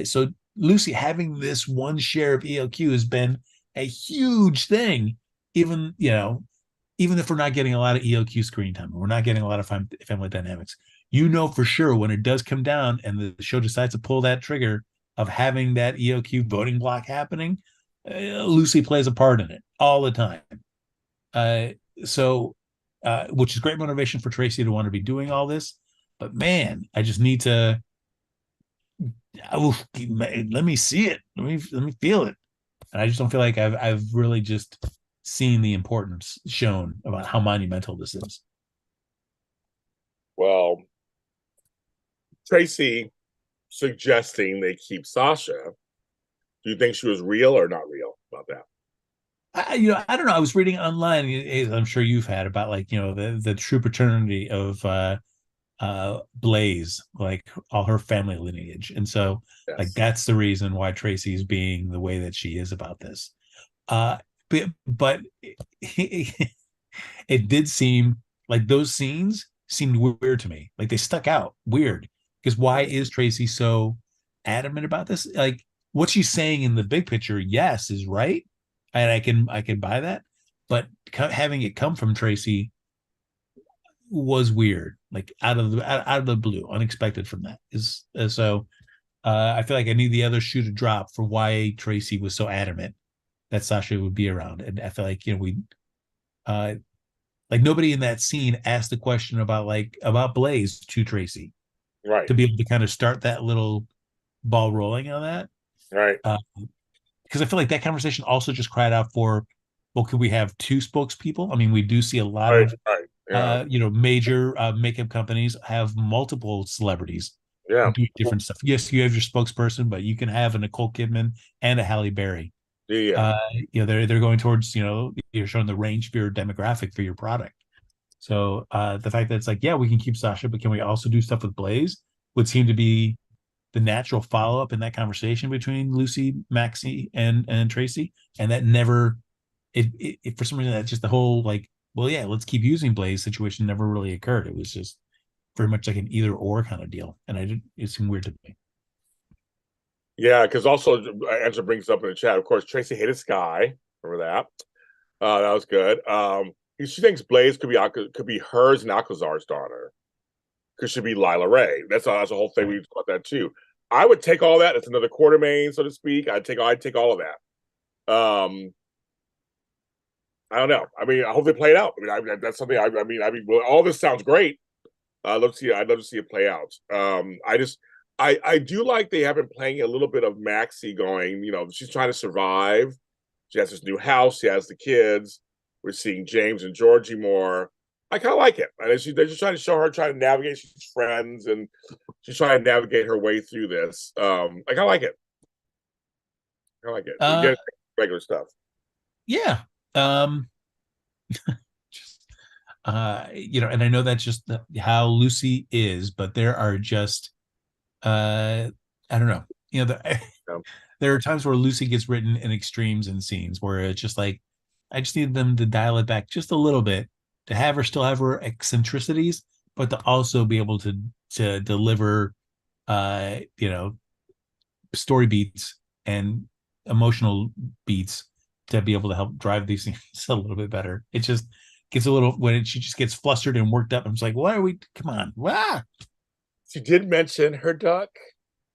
[SPEAKER 2] So Lucy having this one share of ELQ has been a huge thing, even, even if we're not getting a lot of ELQ screen time, we're not getting a lot of family dynamics, for sure when it does come down and the show decides to pull that trigger of having that ELQ voting block happening, Lucy plays a part in it all the time. Which is great motivation for Tracy to want to be doing all this. But man, I just need to. Let me see it. Let me feel it. And I just don't feel like I've really just seen the importance shown about how monumental this is.
[SPEAKER 1] Well, Tracy suggesting they keep Sasha. Do you think she was real or not real about that?
[SPEAKER 2] I don't know. I was reading online, as I'm sure you've had, about the true paternity of Blaze, like all her family lineage, and so
[SPEAKER 1] Yes.
[SPEAKER 2] that's the reason why Tracy's being the way that she is about this. But it did seem like those scenes seemed weird to me. Like they stuck out weird because why is Tracy so adamant about this? Like what she's saying in the big picture, yes, is right, and I can buy that. But having it come from Tracy, was weird, like out of the blue, unexpected from that. Is so I feel like I need the other shoe to drop for why Tracy was so adamant that Sasha would be around, and I feel like we uh like nobody in that scene asked the question about Blaze to Tracy
[SPEAKER 1] Right,
[SPEAKER 2] to be able to kind of start that little ball rolling on that.
[SPEAKER 1] right,
[SPEAKER 2] Uh, because I feel like that conversation also just cried out for, well, could we have two spokespeople? I mean, we do see a lot
[SPEAKER 1] right,
[SPEAKER 2] of
[SPEAKER 1] right. Yeah,
[SPEAKER 2] major makeup companies have multiple celebrities
[SPEAKER 1] yeah,
[SPEAKER 2] do different stuff. Yes, you have your spokesperson, but you can have a Nicole Kidman and a Halle Berry.
[SPEAKER 1] yeah.
[SPEAKER 2] They're going towards, you're showing the range for your demographic for your product. So the fact that it's like, yeah, we can keep Sasha, but can we also do stuff with Blaze? Would seem to be the natural follow up in that conversation between Lucy, Maxie, and Tracy, and that never, it for some reason that just the whole like, well, yeah, let's keep using Blaze situation never really occurred. It was just very much like an either or kind of deal, and it seemed weird to me.
[SPEAKER 1] Yeah, because also Angela brings up in the chat. Of course, Tracy hated Sky. Remember that? That was good. She thinks Blaze could be hers and Alcazar's daughter. Could she be Lila Ray? That's a whole thing. We talked about that too. I would take all that. It's another Quartermain, so to speak. I'd take all of that. I don't know. I mean, I hope they play it out. That's something. Well, all this sounds great. I'd love to see it play out. I do like they have been playing a little bit of Maxie going. She's trying to survive. She has this new house. She has the kids. We're seeing James and Georgie more. I kind of like it. They're just trying to show her trying to navigate. She's friends and she's trying to navigate her way through this. I kind of like it. I like it. We
[SPEAKER 2] Uh,
[SPEAKER 1] get regular stuff.
[SPEAKER 2] yeah. Um, just, and I know that's just how Lucy is, but there are just, I don't know,
[SPEAKER 1] Yeah.
[SPEAKER 2] there are times where Lucy gets written in extremes and scenes where it's just like, I just need them to dial it back just a little bit to have her still have her eccentricities, but to also be able to deliver, you know, story beats and emotional beats to be able to help drive these things a little bit better. It just gets a little she just gets flustered and worked up. I'm just like, why are we? Come on,
[SPEAKER 1] She did mention her duck,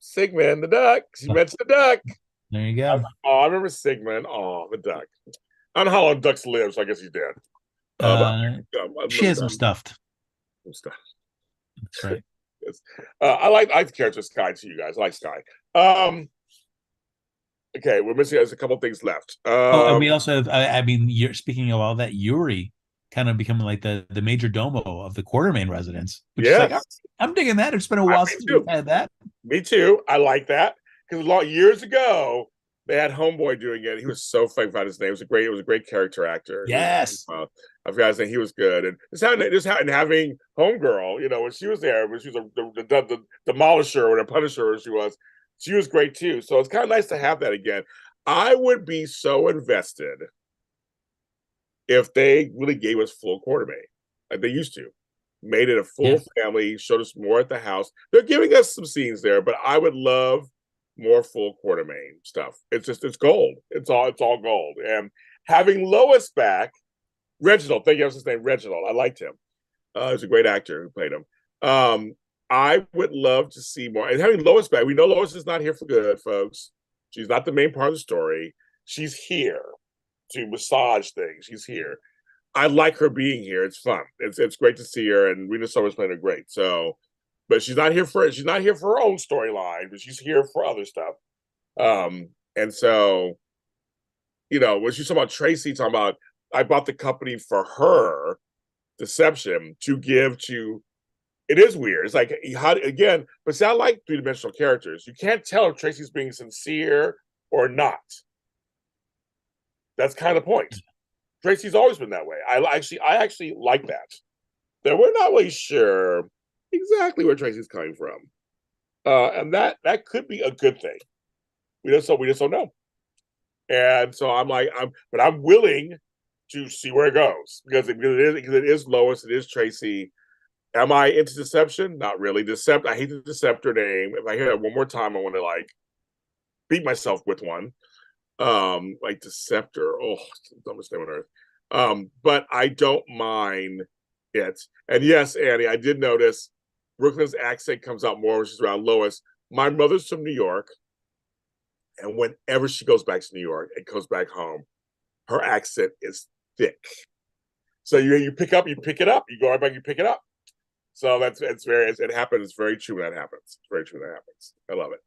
[SPEAKER 1] Sigmund the duck. She mentioned the duck.
[SPEAKER 2] There you go.
[SPEAKER 1] I remember Sigmund. Oh, the duck. I don't know how long ducks live, so I guess he's dead. But
[SPEAKER 2] She has them stuffed.
[SPEAKER 1] I'm stuck.
[SPEAKER 2] That's right.
[SPEAKER 1] Yes. I like the character Sky too, you guys. I like Sky. Um, okay, we're missing. There's a couple things left.
[SPEAKER 2] Oh, and we also have. I mean, you're speaking of all that, Yuri kind of becoming like the major domo of the Quartermain residence, which is like,
[SPEAKER 1] Yes,
[SPEAKER 2] I'm digging that. It's been a while since we've had that.
[SPEAKER 1] me too. I like that because years ago they had Homeboy doing it. He was so fake about his name. It was a great character actor.
[SPEAKER 2] Yes.
[SPEAKER 1] I forgot his name. He was good, and having Homegirl. When she was there, when she was the demolisher or the Punisher, or she was great too. So it's kind of nice to have that again. I would be so invested if they really gave us full Quartermain, like they used to, made it a full family, showed us more at the house. They're giving us some scenes there, but I would love more full Quartermain stuff. It's gold. It's all gold. And having Lois back, Reginald, thank you, I was his name, Reginald. I liked him. He's a great actor who played him. I would love to see more. And having Lois back, we know Lois is not here for good, folks. She's not the main part of the story. She's here to massage things. She's here. I like her being here. It's fun. It's great to see her, and Rena Somer's playing her great. So, but she's not here for her own storyline, but she's here for other stuff. And so, when she's talking about Tracy, talking about I bought the company for her deception to give to. It is weird. It's like again, but see, I like three-dimensional characters. You can't tell if Tracy's being sincere or not. That's kind of the point. Tracy's always been that way. I actually like that. That we're not really sure exactly where Tracy's coming from, and that could be a good thing. We just don't know. And so I'm willing to see where it goes because it is Lois, it is Tracy. Am I into deception? Not really. I hate the Deceptor name. If I hear that one more time, I want to beat myself with one. Like Deceptor. Oh, it's the dumbest name on earth. But I don't mind it. And yes, Annie, I did notice Brooklyn's accent comes out more when she's around Lois. My mother's from New York, and whenever she goes back to New York and comes back home, her accent is thick. So you pick it up. You go right back, you pick it up. So it's very it happens. It's very true when that happens. It's very true when that happens. I love it.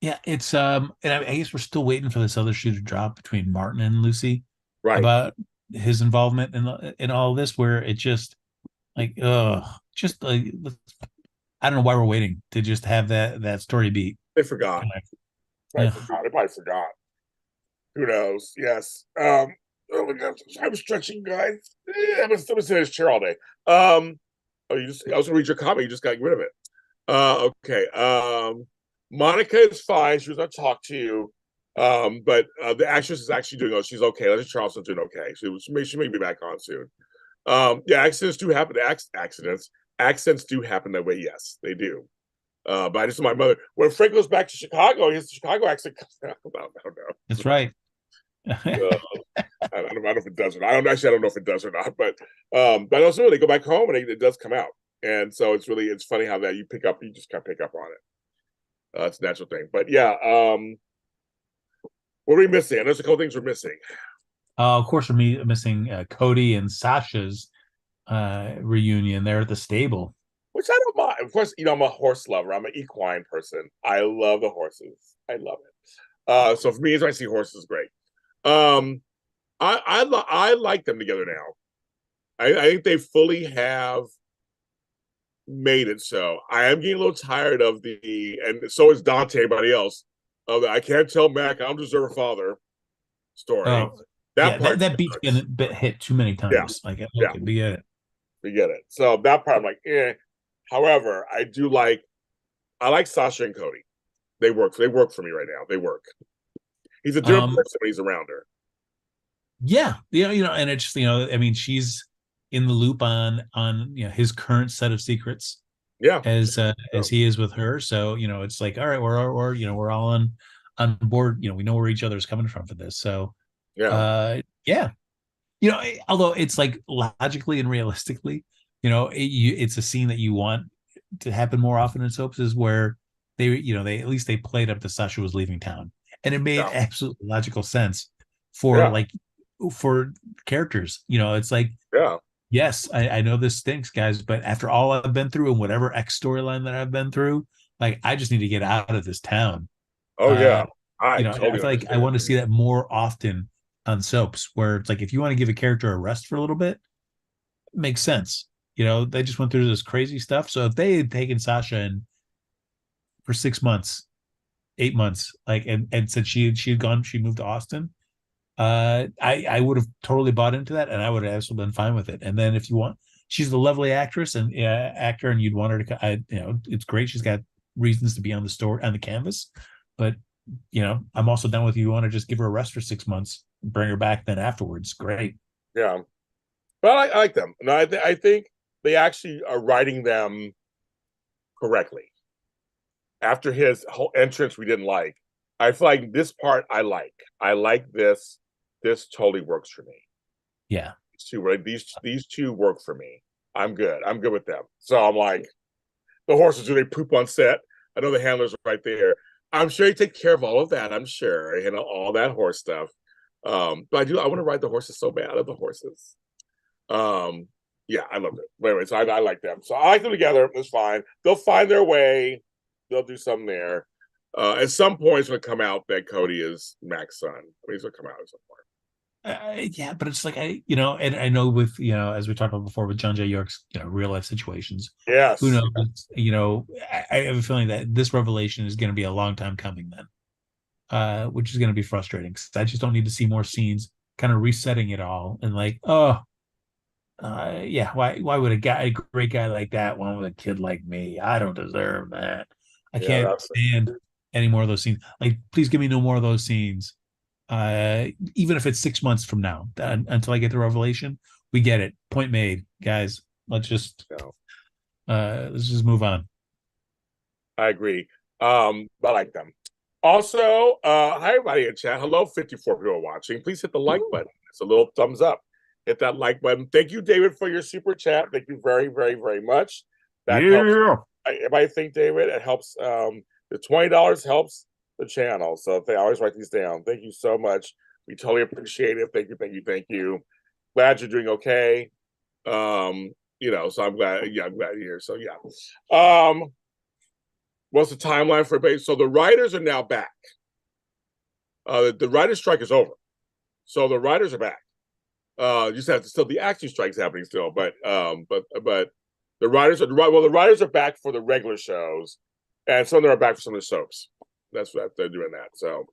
[SPEAKER 2] Yeah, it's and I guess we're still waiting for this other shoe to drop between Martin and Lucy
[SPEAKER 1] Right.
[SPEAKER 2] about his involvement in all this, where it just like, just like, I don't know why we're waiting to just have that story beat.
[SPEAKER 1] They forgot.
[SPEAKER 2] Yeah.
[SPEAKER 1] They probably forgot. Who knows? Yes. Oh my God, I'm stretching, guys. I've been sitting in this chair all day. Oh, I was gonna read your comment. You just got rid of it. Okay. Monica is fine. She was gonna talk to you. But the actress is actually doing. Oh, she's okay. Leslie Charleston's doing okay. She may be back on soon. Yeah, accidents do happen. Accents do happen that way. Yes, they do. But I just my mother when Frank goes back to Chicago, his Chicago accent comes out. I don't know.
[SPEAKER 2] That's right.
[SPEAKER 1] I don't know if it does or not. I don't know if it does or not, but also when they go back home and it does come out, and so it's funny how that you just kind of pick up on it. It's a natural thing, but yeah. What are we missing? There's a couple things we're missing.
[SPEAKER 2] Of course, we're missing Cody and Sasha's reunion there at the stable.
[SPEAKER 1] Which I don't mind. Of course, I'm a horse lover. I'm an equine person. I love the horses. I love it. So for me, as I see horses, great. I like them together now. I think they fully have made it so. I am getting a little tired of and so is Dante, everybody else, of the I can't tell Mac I don't deserve a father story.
[SPEAKER 2] Oh,
[SPEAKER 1] That
[SPEAKER 2] yeah,
[SPEAKER 1] part
[SPEAKER 2] that beat's been hit too many times.
[SPEAKER 1] Yeah.
[SPEAKER 2] Like, okay,
[SPEAKER 1] Yeah.
[SPEAKER 2] we get it.
[SPEAKER 1] We get it. So that part I'm like, eh. However, I like Sasha and Cody. They work for me right now. They work. He's a different person when he's around her.
[SPEAKER 2] Yeah, and it's I mean, she's in the loop on his current set of secrets.
[SPEAKER 1] Yeah,
[SPEAKER 2] as he is with her. So it's like, all right, we're all on board. We know where each other's coming from for this. So yeah, although it's like logically and realistically, it's a scene that you want to happen more often in soaps, is where they at least they played up that Sasha was leaving town, and it made absolute logical sense for characters. It's like, yes, I know this stinks, guys, but after all I've been through and whatever X storyline that I've been through, like, I just need to get out of this town.
[SPEAKER 1] Oh yeah,
[SPEAKER 2] I feel like I want to see that more often on soaps, where it's like, if you want to give a character a rest for a little bit, it makes sense. They just went through this crazy stuff. So if they had taken Sasha in for 6 months, 8 months, like, and said she moved to Austin, I would have totally bought into that, and I would have also been fine with it. And then if you want, she's a lovely actress and actor, and you'd want her to, it's great. She's got reasons to be on the canvas, but I'm also done with you want to just give her a rest for 6 months, bring her back then afterwards. Great.
[SPEAKER 1] Yeah, but I like them. No, I think they actually are writing them correctly. After his whole entrance, we didn't like. I feel like this part I like. I like this. This totally works for me.
[SPEAKER 2] Yeah.
[SPEAKER 1] These two work for me. I'm good. I'm good with them. So I'm like, the horses, do they poop on set? I know the handlers are right there. I'm sure you take care of all of that. I'm sure, all that horse stuff. But I want to ride the horses so bad. I love the horses. Yeah, I love it. But anyway, so I like them. So I like them together. It's fine. They'll find their way. They'll do something there. At some point, it's going to come out that Cody is Mac's son. I mean, he's going to come out at some point.
[SPEAKER 2] Yeah, but it's like, and I know with, as we talked about before with John J. York's, real life situations.
[SPEAKER 1] Yes.
[SPEAKER 2] Who knows? I have a feeling that this revelation is going to be a long time coming then, which is going to be frustrating, because I just don't need to see more scenes kind of resetting it all and like, yeah, why would a great guy like that want with a kid like me? I don't deserve that. I can't stand any more of those scenes. Like, please give me no more of those scenes. Even if it's 6 months from now, until I get the revelation, we get it. Point made, guys. Let's just move on.
[SPEAKER 1] I agree. I like them. Also, hi everybody in chat. Hello, 54 people watching. Please hit the like button. It's a little thumbs up. hit that like button. Thank you, David, for your super chat. Thank you very, very, very much. That helps.
[SPEAKER 2] Yeah.
[SPEAKER 1] I think, David, it helps. The $20 helps the channel. So I always write these down. Thank you so much. We totally appreciate it. Thank you, thank you, thank you. Glad you're doing okay. So I'm glad. Yeah, I'm glad you're here. So yeah. What's the timeline for base? So the writers are now back. The writers' strike is over. So the writers are back. You just have to still the acting strike's happening still, but the writers are back for the regular shows, and some of them are back for some of the soaps. That's what they're doing that. So,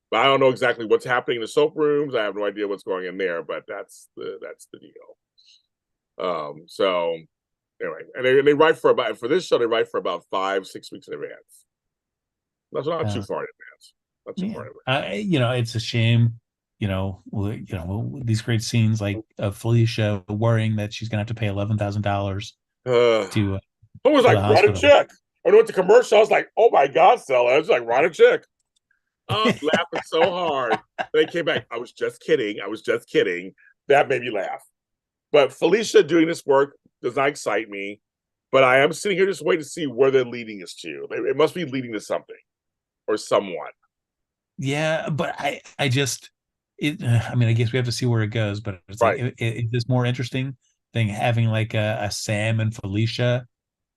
[SPEAKER 1] but I don't know exactly what's happening in the soap rooms. I have no idea what's going in there, but that's the deal. So anyway, and they write for this show. They write for about 5-6 weeks in advance. That's not too far in advance. Not too far in advance.
[SPEAKER 2] It's a shame. These great scenes like Felicia worrying that she's gonna have to pay $11,000 to
[SPEAKER 1] I was like, write a check. I went to commercial. I was like, oh my God, Stella. I was like, write a check. I was laughing so hard. They came back. I was just kidding. That made me laugh. But Felicia doing this work does not excite me. But I am sitting here just waiting to see where they're leading us to. It must be leading to something or someone.
[SPEAKER 2] Yeah, but I guess we have to see where it goes. But it's
[SPEAKER 1] right.
[SPEAKER 2] like it's more interesting than having like a Sam and Felicia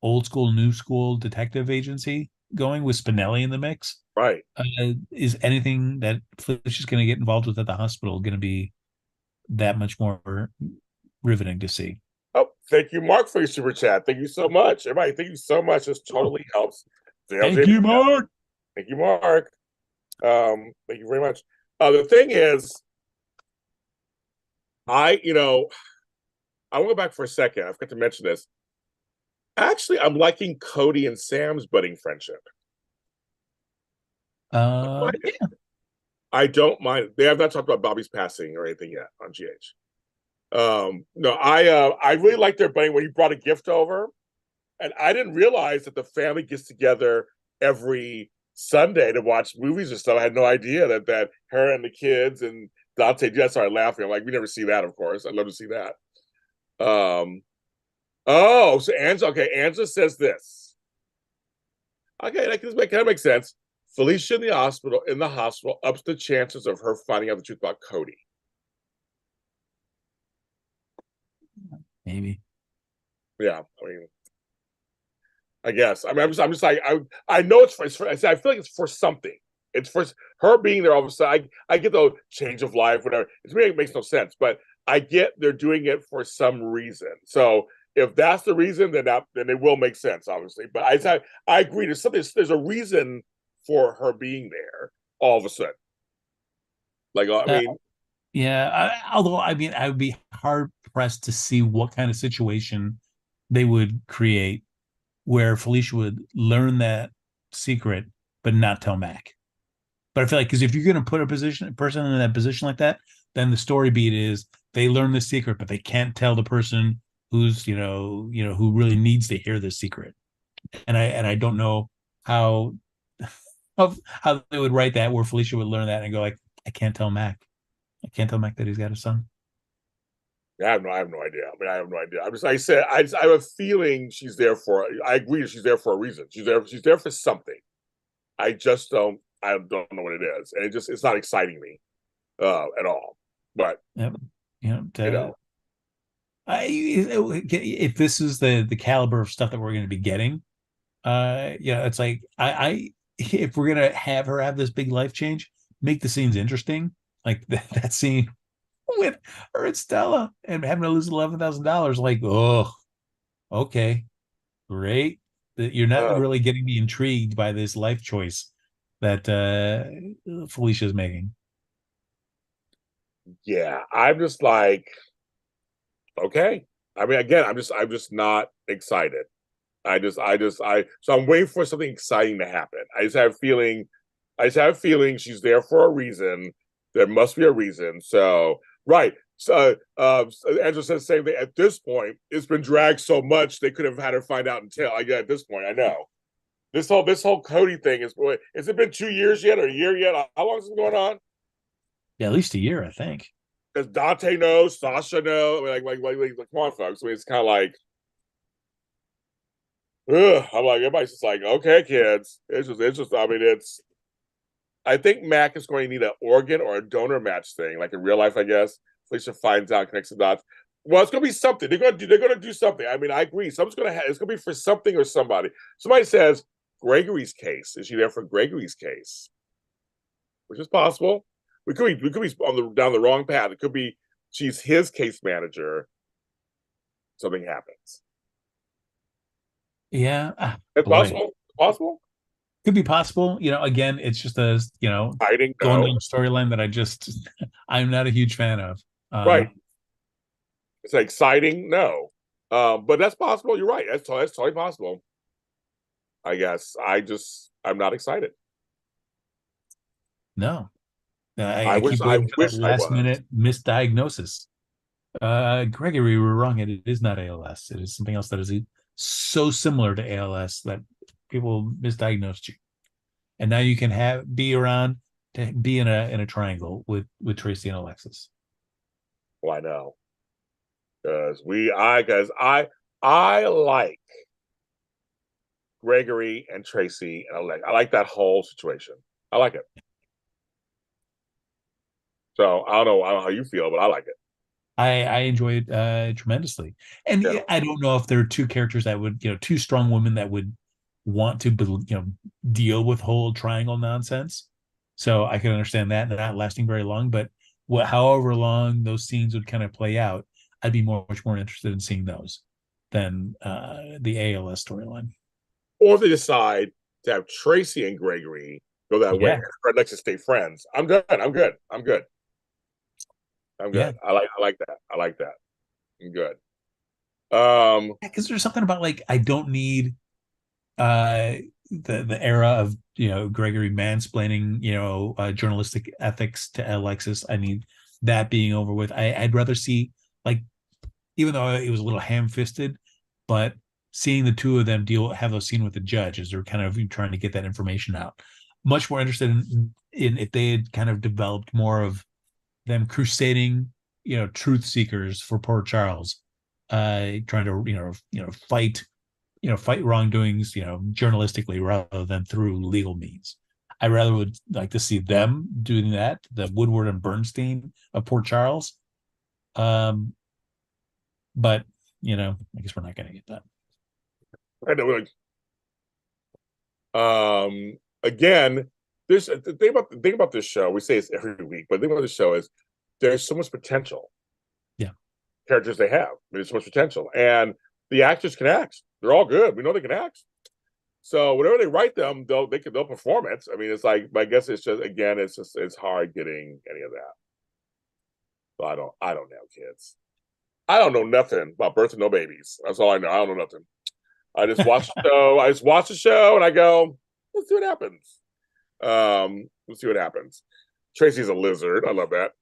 [SPEAKER 2] old school, new school detective agency going with Spinelli in the mix.
[SPEAKER 1] Right.
[SPEAKER 2] Is anything that Felicia's going to get involved with at the hospital going to be that much more riveting to see?
[SPEAKER 1] Oh, thank you, Mark, for your super chat. Thank you so much. Everybody, thank you so much. This totally helps.
[SPEAKER 2] Thank you, Mark.
[SPEAKER 1] Thank you, Mark. Thank you very much. The thing is, I want to go back for a second. I forgot to mention this. Actually, I'm liking Cody and Sam's budding friendship.
[SPEAKER 2] Yeah.
[SPEAKER 1] I don't mind. They have not talked about Bobby's passing or anything yet on GH. No, I really like their budding when he brought a gift over, and I didn't realize that the family gets together every Sunday to watch movies and stuff. I had no idea that her and the kids and Dante. Yeah, sorry, laughing. I'm like, we never see that. Of course, I'd love to see that. Oh, so Angela says this. Okay, that kind of makes sense. Felicia in the hospital ups the chances of her finding out the truth about Cody.
[SPEAKER 2] Maybe.
[SPEAKER 1] Yeah, I guess. I'm just like I know it's for. I feel like it's for something. It's for her being there all of a sudden. I get the change of life, whatever. It makes no sense, but I get they're doing it for some reason. So if that's the reason, then it will make sense, obviously. But I agree. There's a reason for her being there all of a sudden. Like
[SPEAKER 2] although I would be hard pressed to see what kind of situation they would create where Felicia would learn that secret but not tell Mac. But I feel like because if you're going to put a person in that position like that, then the story beat is they learn the secret, but they can't tell the person who's who really needs to hear the secret. And I don't know how they would write that where Felicia would learn that and go like, I can't tell Mac that he's got a son.
[SPEAKER 1] I have no idea. I have no idea. I have a feeling she's there for. I agree, she's there for a reason. She's there for something. I just don't know what it is, and it's not exciting me at all. But
[SPEAKER 2] if this is the caliber of stuff that we're going to be getting, it's like if we're gonna have her have this big life change, make the scenes interesting, like that scene with her and Stella and having to lose $11,000. Like, oh, okay, great. That you're not really getting me intrigued by this life choice that Felicia's making.
[SPEAKER 1] Yeah, I'm just like, okay. Again, I'm just not excited. So I'm waiting for something exciting to happen. I just have a feeling she's there for a reason. There must be a reason. So, right. So, Angela says the same thing. At this point, it's been dragged so much they could have had her find out until. At this point, I know. This whole Cody thing has it been 2 years yet or a year yet? How long has it been going on?
[SPEAKER 2] Yeah, at least a year, I think.
[SPEAKER 1] Does Dante know? Sasha know? I mean, come on, folks. I mean, it's kind of like, ugh. I'm like, everybody's just like, okay, kids. It's just. I mean, it's. I think Mac is going to need an organ or a donor match thing, like in real life, I guess. Felicia finds out, connects the dots. Well, it's going to be something. They're going to do something. I mean, I agree. Something's going to happen. It's going to be for something or somebody. Somebody says Gregory's case. Is she there for Gregory's case? Which is possible. We could be down the wrong path. It could be she's his case manager. Something happens.
[SPEAKER 2] Yeah.
[SPEAKER 1] It's
[SPEAKER 2] Boy.
[SPEAKER 1] possible. It's possible.
[SPEAKER 2] Could be possible. Again, it's just a,
[SPEAKER 1] Hiding,
[SPEAKER 2] going
[SPEAKER 1] no.
[SPEAKER 2] down storyline that I'm not a huge fan of.
[SPEAKER 1] Right. It's exciting, no. But that's possible. You're right. That's totally possible. I guess I'm not excited.
[SPEAKER 2] No.
[SPEAKER 1] I
[SPEAKER 2] I
[SPEAKER 1] wish
[SPEAKER 2] keep
[SPEAKER 1] I
[SPEAKER 2] waiting for that
[SPEAKER 1] wish I
[SPEAKER 2] last
[SPEAKER 1] was.
[SPEAKER 2] minute misdiagnosis. Gregory, we're wrong. It is not ALS. It is something else that is so similar to ALS that people misdiagnosed you. And now you can be around to be in a triangle with Tracy and Alexis.
[SPEAKER 1] Well, I know. Because I like Gregory and Tracy and I like that whole situation. I like it. So I don't know how you feel, but I like it.
[SPEAKER 2] I enjoy it tremendously. And
[SPEAKER 1] Yeah.
[SPEAKER 2] I don't know if there are two characters that would, two strong women that would want to, deal with whole triangle nonsense. So I can understand that not lasting very long, but however long those scenes would kind of play out, I'd be much more interested in seeing those than the ALS storyline.
[SPEAKER 1] Or if they decide to have Tracy and Gregory go that way,
[SPEAKER 2] Yeah,
[SPEAKER 1] or let's just stay friends. I'm good. I'm good. I'm good. I'm
[SPEAKER 2] yeah.
[SPEAKER 1] good. I like that. I like that. I'm good. Um,
[SPEAKER 2] Because there's something about like I don't need uh the era of Gregory mansplaining journalistic ethics to Alexis. I need that being over with. I'd rather see, like, even though it was a little ham-fisted, but seeing the two of them have those scene with the judge as they're kind of trying to get that information out. Much more interested in if they had kind of developed more of them crusading, truth seekers for poor Charles, trying to fight wrongdoings, journalistically rather than through legal means. I rather would like to see them doing that, the Woodward and Bernstein of Port Charles. But I guess we're not going to get that.
[SPEAKER 1] I know. Again, there's the thing about this show. We say it's every week, but the thing about the show is there's so much potential.
[SPEAKER 2] Yeah,
[SPEAKER 1] Characters they have, there's so much potential, and the actors can act. They're all good. We know they can act. So whenever they write them, they'll perform it. I mean, it's like, I guess it's just, again, it's hard getting any of that. So I don't know, kids. I don't know nothing about birth and no babies. That's all I know. I don't know nothing. I just watch the show. I just watch the show and I go, let's see what happens. Let's see what happens. Tracy's a lizard. I love that.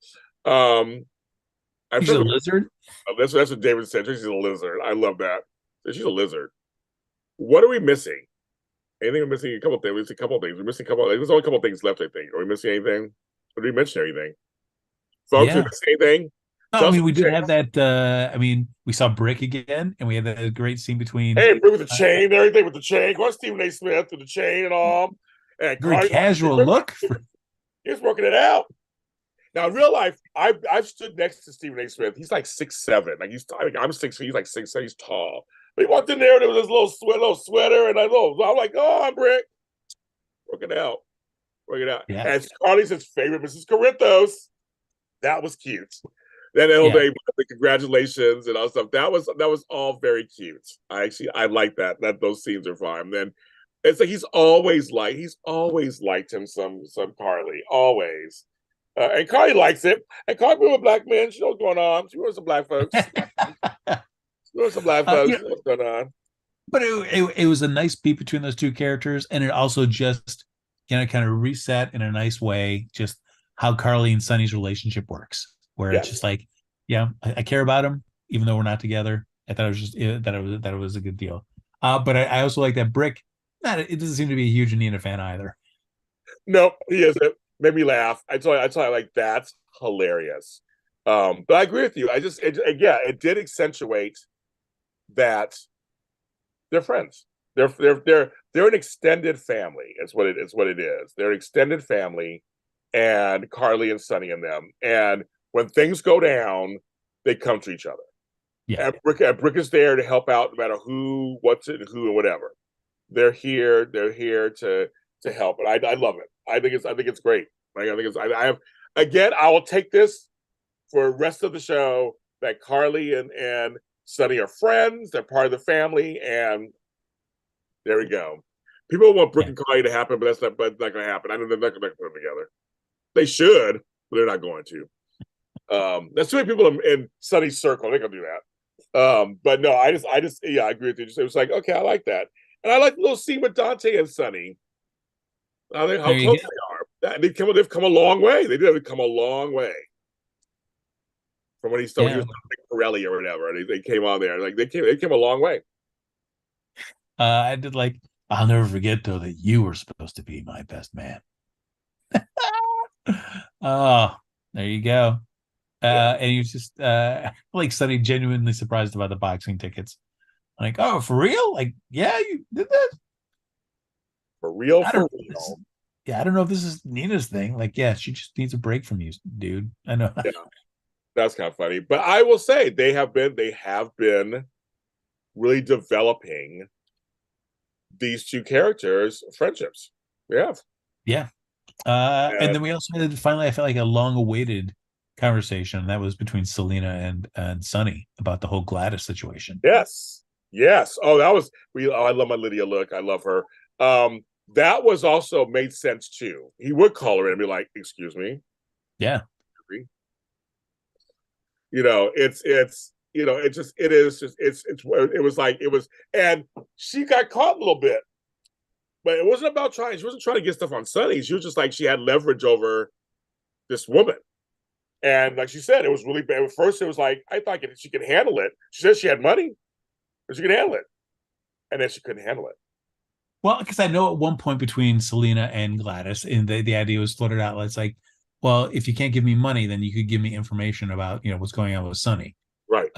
[SPEAKER 2] he's a lizard.
[SPEAKER 1] That's what David said. Tracy's a lizard. I love that. She's a lizard. What are we missing? Anything we're missing? A couple of things. We're missing a couple of things. We're missing a couple. There's only a couple of things left, I think. Are we missing anything? Or did we mention anything? Folks, we
[SPEAKER 2] Yeah.
[SPEAKER 1] missing anything?
[SPEAKER 2] No, I mean, we did have that. I mean, we saw Brick again, and we had that great scene between.
[SPEAKER 1] Hey, with the chain and everything, with the chain. Go on, Stephen A. Smith with the chain and all. And
[SPEAKER 2] Very
[SPEAKER 1] Cardi,
[SPEAKER 2] casual look.
[SPEAKER 1] he's working it out. Now, in real life, I've stood next to Stephen A. Smith. He's like 6'7". Like I'm 6 feet. He's like 6'7". He's tall. But he walked in there and there was this little sweater, and I'm like, oh, I'm Brick. Working it out. Working it out.
[SPEAKER 2] Yeah,
[SPEAKER 1] And Carly's his favorite, Mrs. Corinthos. That was cute. Then the whole
[SPEAKER 2] yeah.
[SPEAKER 1] day, the congratulations and all stuff. That was all very cute. I like that. Those scenes are fine. Then it's like he's always liked him some Carly, always. And Carly likes it. And Carly with black men, she knows what's going on. She knows some black folks. She knows some black folks. She knows what's going on.
[SPEAKER 2] But it was a nice beat between those two characters, and it also just kind of reset in a nice way just how Carly and Sonny's relationship works, where it's just like, yeah, I care about him even though we're not together. I thought it was just that it was a good deal. But I also like that Brick. It doesn't seem to be a huge Nina fan either.
[SPEAKER 1] No, he isn't. Made me laugh. I tell you, like, that's hilarious. But I agree with you. Yeah, it did accentuate that they're friends. They're an extended family. It's what it is. They're an extended family, and Carly and Sonny and them. And when things go down, they come to each other.
[SPEAKER 2] Yeah.
[SPEAKER 1] And Brick is there to help out, no matter who, what's it, who, or whatever. They're here. They're here to help, and I love it. I think it's great. Like, I think it's I have again. I will take this for the rest of the show that Carly and Sonny are friends. They're part of the family, and there we go. People want Brooke
[SPEAKER 2] Yeah.
[SPEAKER 1] and Carly to happen, but that's not going to happen. I know they're not going to put them together. They should, but they're not going to. That's too many people in Sonny's circle. They're going to do that. But no, yeah, I agree with you. It was like, okay, I like that, and I like the little scene with Dante and Sonny. I think how
[SPEAKER 2] There you
[SPEAKER 1] close
[SPEAKER 2] go.
[SPEAKER 1] they are. They've come a long way. They did come a long way from when he
[SPEAKER 2] Yeah.
[SPEAKER 1] was Pirelli or whatever. They came on there like they came a long way.
[SPEAKER 2] I did like, I'll never forget though that you were supposed to be my best man. Oh, there you go.
[SPEAKER 1] Yeah,
[SPEAKER 2] And he was just like Sonny genuinely surprised about the boxing tickets. Like, oh, for real? Like, yeah, you did this?
[SPEAKER 1] for real,
[SPEAKER 2] I don't
[SPEAKER 1] for
[SPEAKER 2] know.
[SPEAKER 1] real.
[SPEAKER 2] Yeah, I don't know if this is Nina's thing. Like, yeah, she just needs a break from you, dude. I know.
[SPEAKER 1] Yeah, that's kind of funny. But I will say they have been really developing these two characters' friendships. We have.
[SPEAKER 2] Yeah. And
[SPEAKER 1] And
[SPEAKER 2] then we also had finally, I felt like a long-awaited conversation that was between Selena and Sonny about the whole Gladys situation.
[SPEAKER 1] yes, yes. Oh, that was we. Oh, I love my Lydia look. I love her. That was also made sense too. He would call her in and be like, "Excuse me."
[SPEAKER 2] Yeah.
[SPEAKER 1] It is just it was like it was, and she got caught a little bit, but it wasn't about trying. She wasn't trying to get stuff on Sunny. She was just like she had leverage over this woman. And like she said, it was really bad. At first, it was like, I thought she could handle it. She said she had money, but she could handle it. And then she couldn't handle it.
[SPEAKER 2] Well, because I know at one point between Selena and Gladys, and the idea was floated out. It's like, well, if you can't give me money, then you could give me information about what's going on with Sonny.
[SPEAKER 1] Right.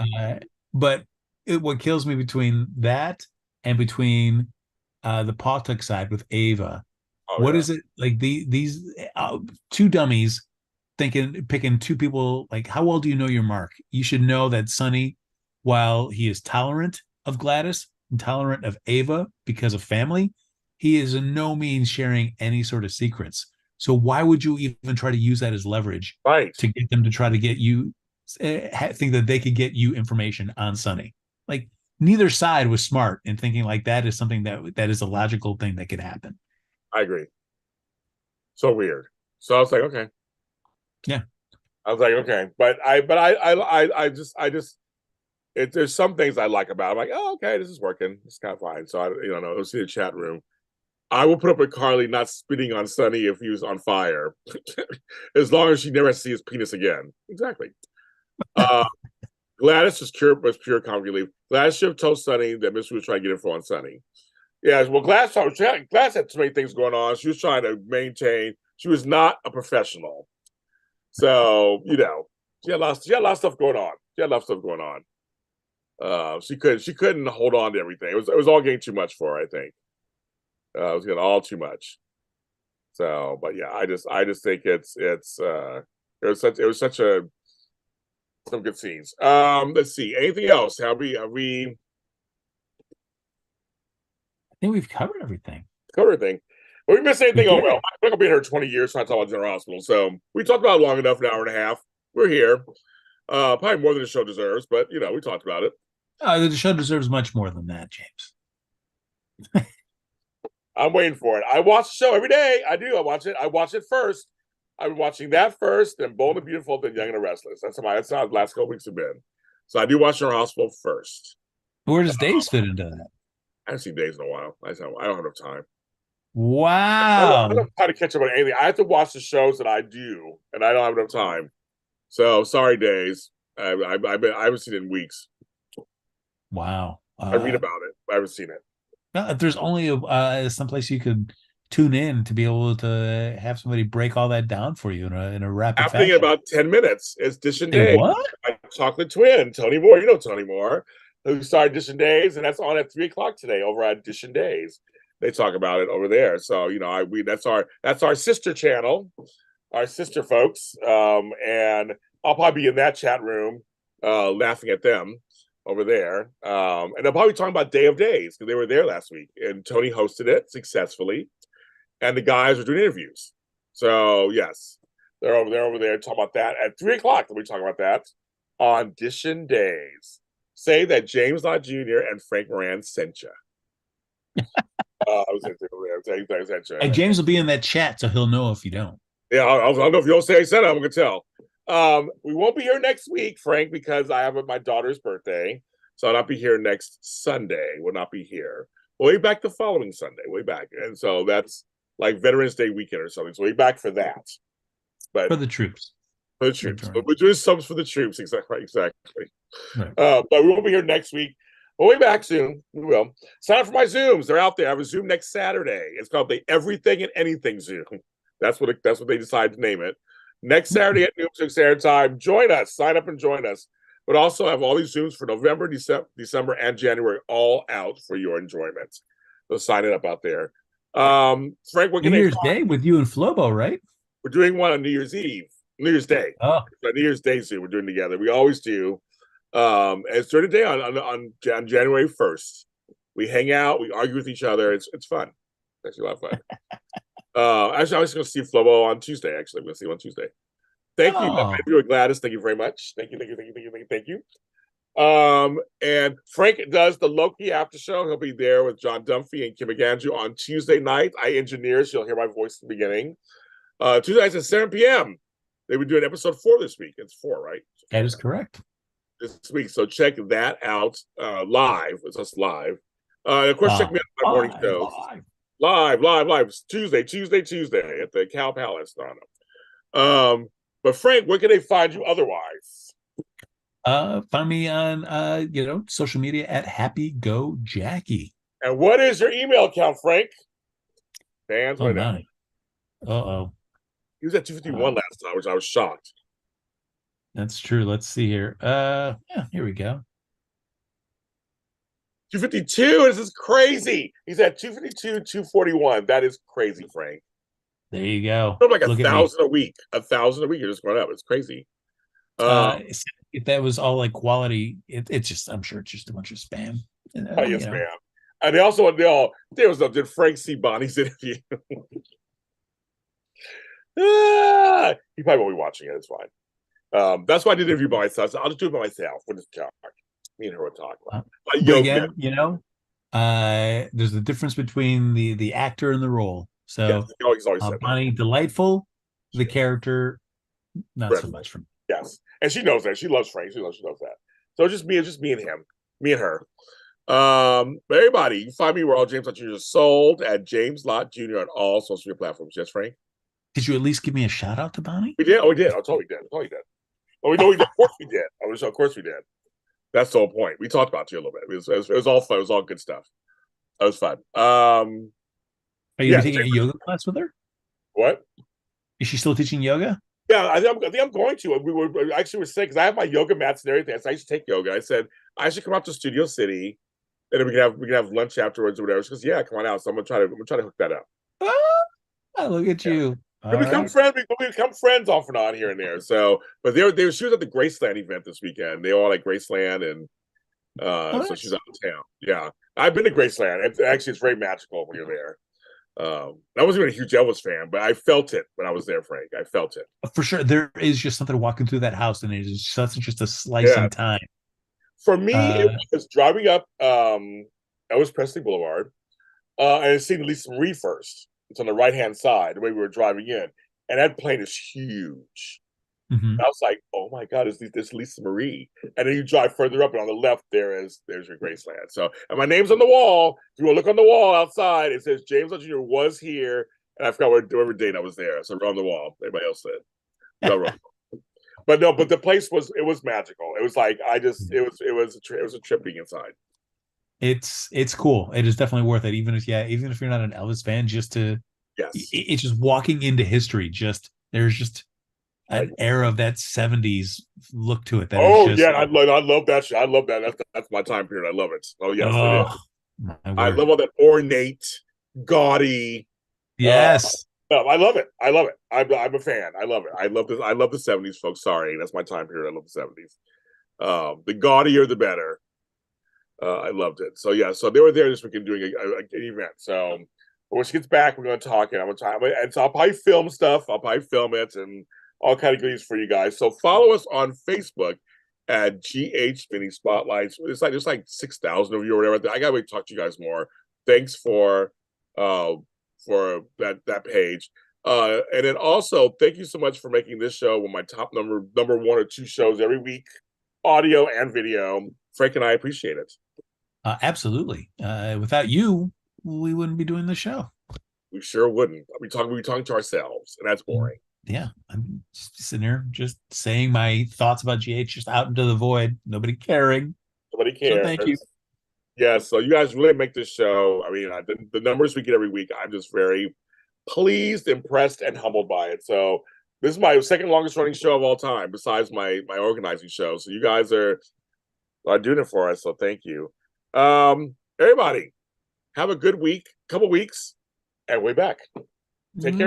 [SPEAKER 2] But what kills me between that and between the Pawtuck side with Ava,
[SPEAKER 1] Oh,
[SPEAKER 2] what
[SPEAKER 1] yeah.
[SPEAKER 2] is it like? These two dummies picking two people. Like, how well do you know your mark? You should know that Sonny, while he is tolerant of Gladys, intolerant of Ava because of family, he is in no means sharing any sort of secrets. So why would you even try to use that as leverage
[SPEAKER 1] Right.
[SPEAKER 2] to get them to try to get you think that they could get you information on Sonny? Like, neither side was smart in thinking like that is something that is a logical thing that could happen.
[SPEAKER 1] I agree. So weird. So I was like, okay.
[SPEAKER 2] Yeah.
[SPEAKER 1] I was like, okay. There's some things I like about it. I'm like, oh, okay, this is working. It's kind of fine. So I'll see the chat room. I will put up with Carly not spitting on Sonny if he was on fire, as long as she never sees his penis again. Exactly. Uh, Gladys was pure comic relief. Gladys should have told Sonny that Miss was trying to get info on Sonny. Yeah, well, Gladys had too many things going on. She was trying to maintain. She was not a professional. So, she had lots of stuff going on. She couldn't hold on to everything. It was all getting too much for her, I think. It was getting all too much. So, but yeah, I just think it was such a some good scenes. Let's see. Anything else? Have we
[SPEAKER 2] I think we've covered everything.
[SPEAKER 1] covered everything? Well, we missed
[SPEAKER 2] We
[SPEAKER 1] anything? Oh
[SPEAKER 2] did
[SPEAKER 1] well,
[SPEAKER 2] it.
[SPEAKER 1] I'm gonna be here 20 years trying to talk about General Hospital. So we talked about it long enough, an hour and a half. We're here. Probably more than the show deserves, but we talked about it.
[SPEAKER 2] The show deserves much more than that, James.
[SPEAKER 1] I'm waiting for it. I watch the show every day. I do. I watch it. I watch it first. I'm watching that first, then Bold and Beautiful, then Young and the Restless. That's how the last couple weeks have been. So I do watch General Hospital first.
[SPEAKER 2] Where does Days fit into that?
[SPEAKER 1] I haven't seen Days in a while. I don't have enough time. I
[SPEAKER 2] Wow.
[SPEAKER 1] don't try to catch up on anything. I have to watch the shows that I do, and I don't have enough time. So sorry, Days. I haven't seen it in weeks.
[SPEAKER 2] Wow.
[SPEAKER 1] I read about it. I haven't seen it.
[SPEAKER 2] If there's only someplace you could tune in to be able to have somebody break all that down for you in a rapid
[SPEAKER 1] Happening in
[SPEAKER 2] fashion.
[SPEAKER 1] about 10 minutes. It's Dish and
[SPEAKER 2] Say
[SPEAKER 1] Day.
[SPEAKER 2] what?
[SPEAKER 1] My chocolate twin, Tony Moore. You know Tony Moore, who started Dish and Days, and that's on at 3 o'clock today over at Dish and Days. They talk about it over there. So that's our sister channel, our sister folks. And I'll probably be in that chat room laughing at them over there. And they'll probably be talking about Day of Days because they were there last week. And Tony hosted it successfully. And the guys are doing interviews. So yes, they're over there talking about that at 3 o'clock. We'll be talking about that on Dish and Days. Say that James Lott Jr. and Frank Moran sent you. I was sent you.
[SPEAKER 2] And James will be in that chat, so he'll know if you don't.
[SPEAKER 1] Yeah, I'll know if you don't say I said it, I'm gonna tell. We won't be here next week, Frank, because I have my daughter's birthday, so I'll not be here next Sunday. We'll not be here. We'll be back the following Sunday. We'll be back, and so that's like Veterans Day weekend or something. So we'll be back for that. But
[SPEAKER 2] For the troops.
[SPEAKER 1] For the troops. But we're doing subs for the troops. Exactly.
[SPEAKER 2] Right.
[SPEAKER 1] But we won't be here next week. We'll be back soon. We will. Sign up for my Zooms. They're out there. I have a Zoom next Saturday. It's called the Everything and Anything Zoom. That's what they decided to name it. Next Saturday at noon 6 Standard Time. Join us. Sign up and join us. But also have all these Zooms for November, December, and January all out for your enjoyment. So sign it up out there. Frank, we're
[SPEAKER 2] New Year's Day with you and Flobo, right?
[SPEAKER 1] We're doing one on New Year's Eve, New Year's Day.
[SPEAKER 2] Oh,
[SPEAKER 1] New Year's Day Zoom we're doing together. We always do. And it's during the day on January 1st. We hang out, we argue with each other. It's fun. It's actually a lot of fun. Actually, I was going to see Flobo on Tuesday. Actually, I'm going to see him on Tuesday. Thank you, Gladys. Thank you very much. Thank you. And Frank does the Loki after show. He'll be there with John Dunphy and Kim McAndrew on Tuesday night. I engineer, so you'll hear my voice at the beginning. Tuesday nights at 7 p.m. They were doing episode 4 this week. It's 4, right?
[SPEAKER 2] That is correct.
[SPEAKER 1] This week. So check that out live. It's us live. Of course, check me out on my morning shows. Live. Tuesday at the Cow Palace. But Frank, where can they find you otherwise?
[SPEAKER 2] Find me on social media at Happy Go Jackie.
[SPEAKER 1] And what is your email account, Frank? Fans right now.
[SPEAKER 2] Uh-oh.
[SPEAKER 1] He was at 251 last time, which I was shocked.
[SPEAKER 2] That's true. Let's see here. Here we go.
[SPEAKER 1] 252. This is crazy. He's at 252, 241. That is crazy, Frank.
[SPEAKER 2] There you go.
[SPEAKER 1] Like 1,000 a week. 1,000 a week. You're just going up. It's crazy.
[SPEAKER 2] If that was all like quality, it's just, I'm sure it's just a bunch of spam.
[SPEAKER 1] Spam. And they also did Frank see Bonnie's interview? He probably won't be watching it. It's fine. That's why I did the interview by myself. So I'll just do it by myself. We'll just talk. Me and her will talk.
[SPEAKER 2] But again, there's a difference between the actor and the role. So
[SPEAKER 1] yes, always
[SPEAKER 2] Bonnie, delightful. The character, not so much for me.
[SPEAKER 1] Yes, and she knows that. She loves Frank. She knows that. So just me and him, me and her. But everybody, you can find me where all James Lott Jr. is sold at James Lott Jr. on all social media platforms. Yes, Frank.
[SPEAKER 2] Did you at least give me a shout out to Bonnie?
[SPEAKER 1] We did. Oh, we did. I totally did. Oh, we know we did. Of course we did. Of course we did. That's the whole point. We talked about you a little bit. It was all fun. It was all good stuff. That was fun.
[SPEAKER 2] Are you taking a yoga class with her?
[SPEAKER 1] What?
[SPEAKER 2] Is she still teaching yoga?
[SPEAKER 1] Yeah, I think I'm going to. We were saying, because I have my yoga mats and everything. So I used to take yoga. I said I should come out to Studio City, and then we can have lunch afterwards or whatever. She goes, "Yeah, come on out." So I'm gonna try to hook that up.
[SPEAKER 2] Oh, look at you.
[SPEAKER 1] We become friends. We become friends off and on here and there. So, but she was at the Graceland event this weekend. They all like Graceland, and so she's out of town. Yeah, I've been to Graceland. It's very magical when you're there. I wasn't even a huge Elvis fan, but I felt it when I was there, Frank. I felt it
[SPEAKER 2] for sure. There is just something walking through that house, and it is just a slice in time.
[SPEAKER 1] For me, it was driving up Elvis Presley Boulevard, and seeing Lisa Marie first. It's on the right-hand side, the way we were driving in. And that plane is huge. Mm-hmm. I was like, oh my God, this Lisa Marie. And then you drive further up, and on the left, there's your Graceland. So, and my name's on the wall. If you want to look on the wall outside, it says James Lott Jr. was here. And I forgot whatever date I was there. So we're on the wall. Everybody else said. But the place was magical. It was like, it was a trip being inside.
[SPEAKER 2] It's cool. It is definitely worth it. Even if you're not an Elvis fan, just to
[SPEAKER 1] Yes.
[SPEAKER 2] it's just walking into history. Just there's just
[SPEAKER 1] Like,
[SPEAKER 2] an era of that 70s look to it that is
[SPEAKER 1] oh yeah,
[SPEAKER 2] just
[SPEAKER 1] I love that shit. I love that. That's my time period. I love it. Oh yes, it is.
[SPEAKER 2] oh my
[SPEAKER 1] I
[SPEAKER 2] word.
[SPEAKER 1] love all that ornate, gaudy. Uh,
[SPEAKER 2] Yes.
[SPEAKER 1] no, I love it. I love it. I'm a fan. I love it. I love this. I love the '70s, folks. Sorry, that's my time period. I love the '70s. The gaudier, the better. I loved it. So yeah, so they were there this weekend doing an event. So when she gets back, we're going to talk, and I'm going to talk. And so I'll probably film stuff. I'll probably film it and all kind of goodies for you guys. So follow us on Facebook at GH Mini Spotlights. It's like there's like 6,000 of you or whatever. I gotta wait to talk to you guys more. Thanks for that page. And then also thank you so much for making this show one of my top number one or two shows every week, audio and video. Frank and I appreciate it.
[SPEAKER 2] Absolutely. Without you, we wouldn't be doing the show.
[SPEAKER 1] We sure wouldn't. We'd be talking to ourselves, and that's boring.
[SPEAKER 2] Yeah, I'm just sitting here just saying my thoughts about GH just out into the void, nobody caring.
[SPEAKER 1] Nobody
[SPEAKER 2] So
[SPEAKER 1] cares.
[SPEAKER 2] thank you.
[SPEAKER 1] Yeah, so you guys really make this show. I mean, the numbers we get every week, I'm just very pleased, impressed, and humbled by it. So this is my second longest running show of all time, besides my organizing show. So you guys are doing it for us. So thank you. Everybody, have a good week, couple weeks, and we're back. Take care.